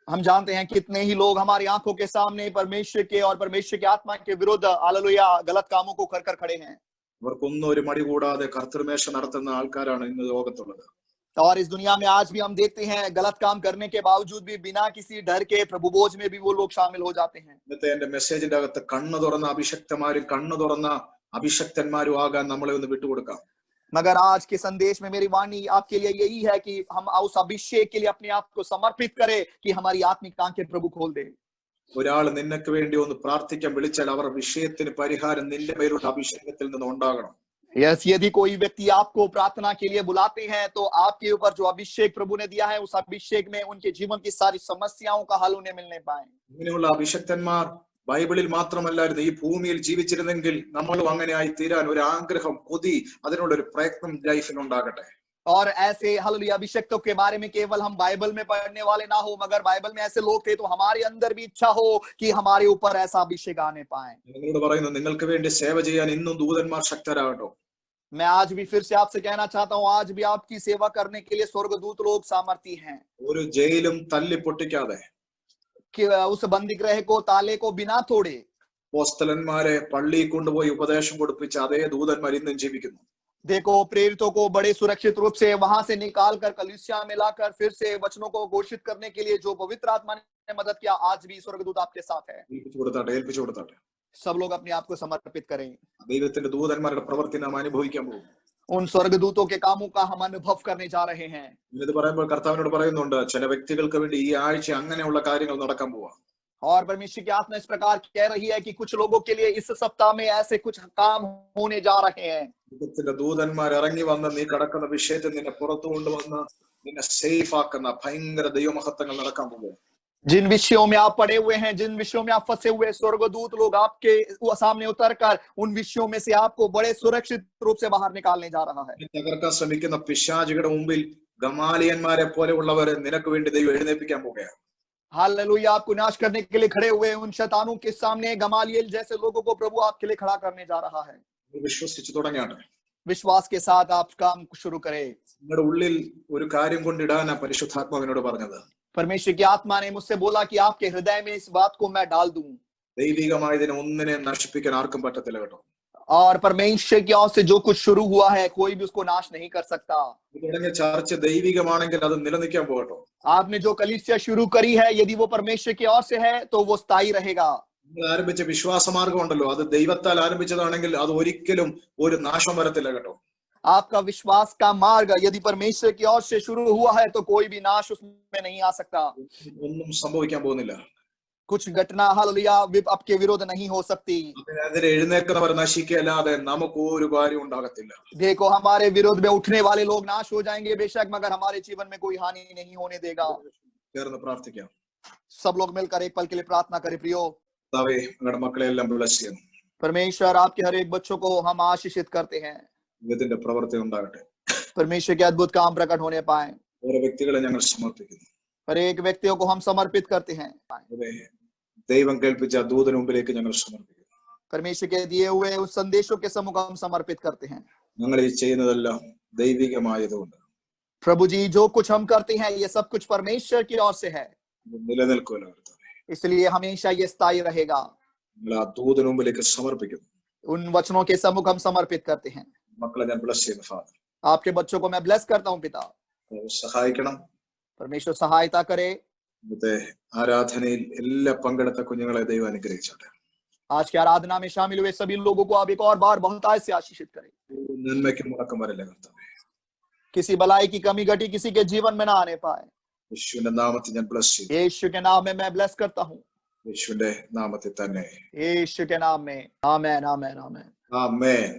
हम जानते हैं कितने ही लोग हमारी आंखों के सामने परमेश्वर के और परमेश्वर की आत्मा के विरुद्ध हालेलुया गलत कामों को कर खड़े हैं। അവർക്കൊന്നും ഒരു മടി കൂടാതെ കർത്തൃമേശ നടത്തുന്ന ആൾക്കാരാണ് ഇന്ന് ലോകത്തുള്ളത്. और इस दुनिया में आज भी हम देखते हैं गलत काम करने के बावजूद भी बिना किसी डर के प्रभु भोज में भी वो लोग शामिल हो जाते हैं। ഇന്നത്തെ എന്റെ മെസ്സേജിന്റെ അകത്ത് കണ്ണു തുറന്ന അഭിഷക്തന്മാരും കണ്ണു തുറന്ന അഭിഷക്തന്മാരും ആകാൻ നമ്മളെ ഒന്ന് വിട്ടുകൊടുക്കാം. मगर आज के संदेश में मेरी वाणी आपके लिए यही है कि हम उस अभिषेक के लिए अपने आप को समर्पित करें कि हमारी आत्मिक आंखें प्रभु खोल दे। ഒരാൾ നിനക്ക് വേണ്ടി ഒന്ന് പ്രാർത്ഥിക്കാൻ വിളിച്ചാൽ അവർ വിഷയത്തിന് പരിഹാരം നിന്റെ മേലുള്ള അഭിഷേകത്തിൽ നിന്ന് ഉണ്ടാകണം. यस, यदि कोई व्यक्ति आपको प्रार्थना के लिए बुलाते हैं तो आपके ऊपर जो अभिषेक प्रभु ने दिया है उस अभिषेक में उनके जीवन की सारी समस्याओं का हल उन्हें मिलने पाए। ഇങ്ങനെയുള്ള അഭിഷക്തന്മാർ ബൈബിളിൽ മാത്രമല്ലായിരുന്നു, ഈ ഭൂമിയിൽ ജീവിച്ചിരുന്നെങ്കിൽ നമ്മളും അങ്ങനെ ആയി തീരാൻ ഒരു ആഗ്രഹം, കൊതി, അതിനുള്ള ഒരു പ്രയത്നം ലൈഫിൽ ഉണ്ടാകട്ടെ. और ऐसे हालेलुया अभिषेक्तों के बारे में केवल हम बाइबल में पढ़ने वाले ना हो, मगर बाइबल में ऐसे लोग थे तो हमारे अंदर भी इच्छा हो कि हमारे ऊपर ऐसा अभिषेक आने पाए। നിങ്ങളോട് പറയുന്നു, നിങ്ങൾക്ക് വേണ്ടി സേവ ചെയ്യാൻ ഇന്നും ദൂതന്മാർ ശക്തരാകട്ടോ. मैं आज भी फिर से आपसे कहना चाहता हूँ, आज भी आपकी सेवा करने के लिए स्वर्गदूत लोग सामर्थी हैं। ഒരു ജയിലും തല്ലി പൊട്ടിക്കാതെ, कि उस बंदीगृह को, ताले को बिना तोड़े അപ്പോസ്തലന്മാരെ പള്ളിയിൽ കൊണ്ടുപോയി ഉപദേശം കൊടുപ്പിച്ച അതേ ദൂതന്മാർ ഇന്നും ജീവിക്കുന്നു. देखो, प्रेरितों को बड़े सुरक्षित रूप से वहां से निकाल कर कलीसिया में लाकर फिर से वचनों को घोषित करने के लिए जो पवित्र आत्मा ने मदद किया, आज भी स्वर्गदूत आपके साथ है। ഏൽപ്പിച്ചു കൊടുത്താട്ടെ. सब लोग अपने आप को समर्पित करें। ദൈവത്തിന്റെ ദൂതന്മാരുടെ പ്രവൃത്തി നാം അനുഭവിക്കാൻ പോകും. उन स्वर्गदूतों के कामों का हम अनुभव करने जा रहे हैं। ഇത് പറയുമ്പോൾ കർത്താവിനോട് പറയുന്നുണ്ട്, ചില വ്യക്തികൾക്ക് വേണ്ടി ഈ ആഴ്ച അങ്ങനെയുള്ള കാര്യങ്ങൾ നടക്കാൻ പോവാ. और परमेश्वर की आत्मा इस प्रकार कह रही है कि कुछ लोगों के लिए इस सप्ताह में ऐसे कुछ काम होने जा रहे हैं। ദൈവത്തിന്റെ ദൂതന്മാർ ഇറങ്ങി വന്ന് നീ കടക്കുന്ന വിഷയത്തിൽ നിന്നെ പുറത്തു കൊണ്ടുവന്ന് നിന്നെ സേഫ് ആക്കുന്ന ഭയങ്കര ദൈവമഹത്വങ്ങൾ നടക്കാൻ പോകും. जिन विषयों में आप पड़े हुए हैं, जिन विषयों में आप फंसे हुए, स्वर्गदूत लोग आपके सामने उतरकर उन विषयों में से आपको बड़े सुरक्षित रूप से बाहर निकालने जा रहा है। തകർക്കാൻ ശ്രമിക്കുന്ന പിശാചുകളുടെ മുമ്പിൽ ഗമാലിയന്മാരെ പോലെയുള്ളവരെ നിനക്ക് വേണ്ടി ദൈവം എഴുന്നേൽപ്പിക്കാൻ പോകുകയാണ്. हालेलुया, आपको नाश करने के लिए खड़े हुए उन शैतानों के सामने गमालियल जैसे लोगों को प्रभु आपके लिए खड़ा करने जा रहा है। വിശ്വസിച്ചു തുടങ്ങിയാണ്. विश्वास के साथ आप काम शुरू करें। നിങ്ങളുടെ ഉള്ളിൽ ഒരു കാര്യം കൊണ്ടിടാനാ പരിശുദ്ധാത്മാവിനോട് പറഞ്ഞത്. परमेश्वर की आत्मा ने मुझसे बोला कि आपके हृदय में इस बात को मैं डाल दूं। ദൈവികമായതിനെ ഒന്നിനെ നശിപ്പിക്കാൻ ആർക്കും പറ്റത്തില്ല കേട്ടോ. और परमेश्वर की ओर से जो कुछ शुरू हुआ है कोई भी उसको नाश नहीं कर सकता। തുടങ്ങിയ ചർച്ച ദൈവികമാണെങ്കിൽ അത് നിലനിൽക്കാൻ പോകട്ടോ. आपने जो कलीसिया शुरू करी है, यदि वो परमेश्वर की ओर से है तो वो स्थायी रहेगा। നിങ്ങൾ ആരംഭിച്ച വിശ്വാസമാർഗം ഉണ്ടല്ലോ, അത് ദൈവത്താൽ ആരംഭിച്ചതാണെങ്കിൽ അത് ഒരിക്കലും ഒരു നാശം വരത്തില്ല കേട്ടോ. आपका विश्वास का मार्ग यदि परमेश्वर की ओर से शुरू हुआ है तो कोई भी नाश उसमें नहीं आ सकता। ഒന്നും സംഭവിക്കാൻ പോകുന്നില്ല. कुछ घटना हालेलुया आपके विरोध नहीं हो सकती। അതിനെതിരെ എഴുന്നേൽക്കുന്നവർ നശിക്കല്ലാതെ നമുക്ക് ഒരു കാര്യം ഉണ്ടാകത്തില്ല. देखो, हमारे विरोध में उठने वाले लोग नाश हो जाएंगे बेशक, मगर हमारे जीवन में कोई हानि नहीं होने देगा। ചേർന്ന് പ്രാർത്ഥിക്കാം. सब लोग मिलकर एक पल के लिए प्रार्थना करें। प्रियो കർത്താവേ, ഞങ്ങളുടെ മക്കളെ എല്ലാം ബ്ലസ് ചെയ്യുന്നു. परमेश्वर, आपके हर एक बच्चों को हम आशीषित करते हैं। ദൈവത്തിന്റെ പ്രവൃത്തി ഉണ്ടാകട്ടെ. परमेश्वर के अद्भुत काम प्रकट होने पाए। ഓരോ വ്യക്തികളെ ഞങ്ങൾ സമർപ്പിക്കുന്നു. हर एक व्यक्तियों को हम समर्पित करते हैं। ദൈവം കേൾപ്പിച്ച ദൂതന് മുമ്പിലേക്ക് ഞങ്ങൾ സമർപ്പിക്കുന്നു. परमेश्वर के दिए हुए उस संदेशों के सम्मुख हम समर्पित करते हैं। ഞങ്ങൾ ഈ ചെയ്യുന്നതെല്ലാം ദൈവികമായതുകൊണ്ട് प्रभु जी, जो कुछ हम करते हैं ये सब कुछ परमेश्वर की ओर से है, നിലനിൽക്കുമല്ലോ കർത്താവേ. इसलिए हमेशा ये स्थायी रहेगा। ഞങ്ങൾ ആ ദൂതന് മുമ്പിലേക്ക് സമർപ്പിക്കുന്നു. उन वचनों के सम्मुख हम समर्पित करते हैं। മക്കളെ ഞാൻ ബ്ലസ് ചെയ്യുന്നു. ഫാദർ, आपके बच्चों को मैं ब्लेस करता हूँ पिता। സഹായിക്കണം. परमेश्वर सहायता करे। ഇന്നത്തെ ആരാധനയിൽ എല്ലാ പങ്കെടുത്ത കുഞ്ഞുങ്ങളെ ദൈവം അനുഗ്രഹിച്ചോട്ടെ. आज की आराधना में शामिल हुए सभी लोगों को आप एक और बार बहुतायत से आशीषित करें। നന്മയ്ക്ക് മുടക്കം വരില്ല കർത്താവേ. किसी भलाई की कमी घटी किसी के जीवन में ना आने पाए। യേശുവിന്റെ നാമത്തിൽ ഞാൻ ബ്ലസ് ചെയ്യുന്നു. यीशु के नाम में मैं ब्लेस करता हूँ। യേശുവിന്റെ നാമത്തിൽ തന്നെ. यीशु के नाम में आमेन, आमेन, आमेन। ആമേൻ.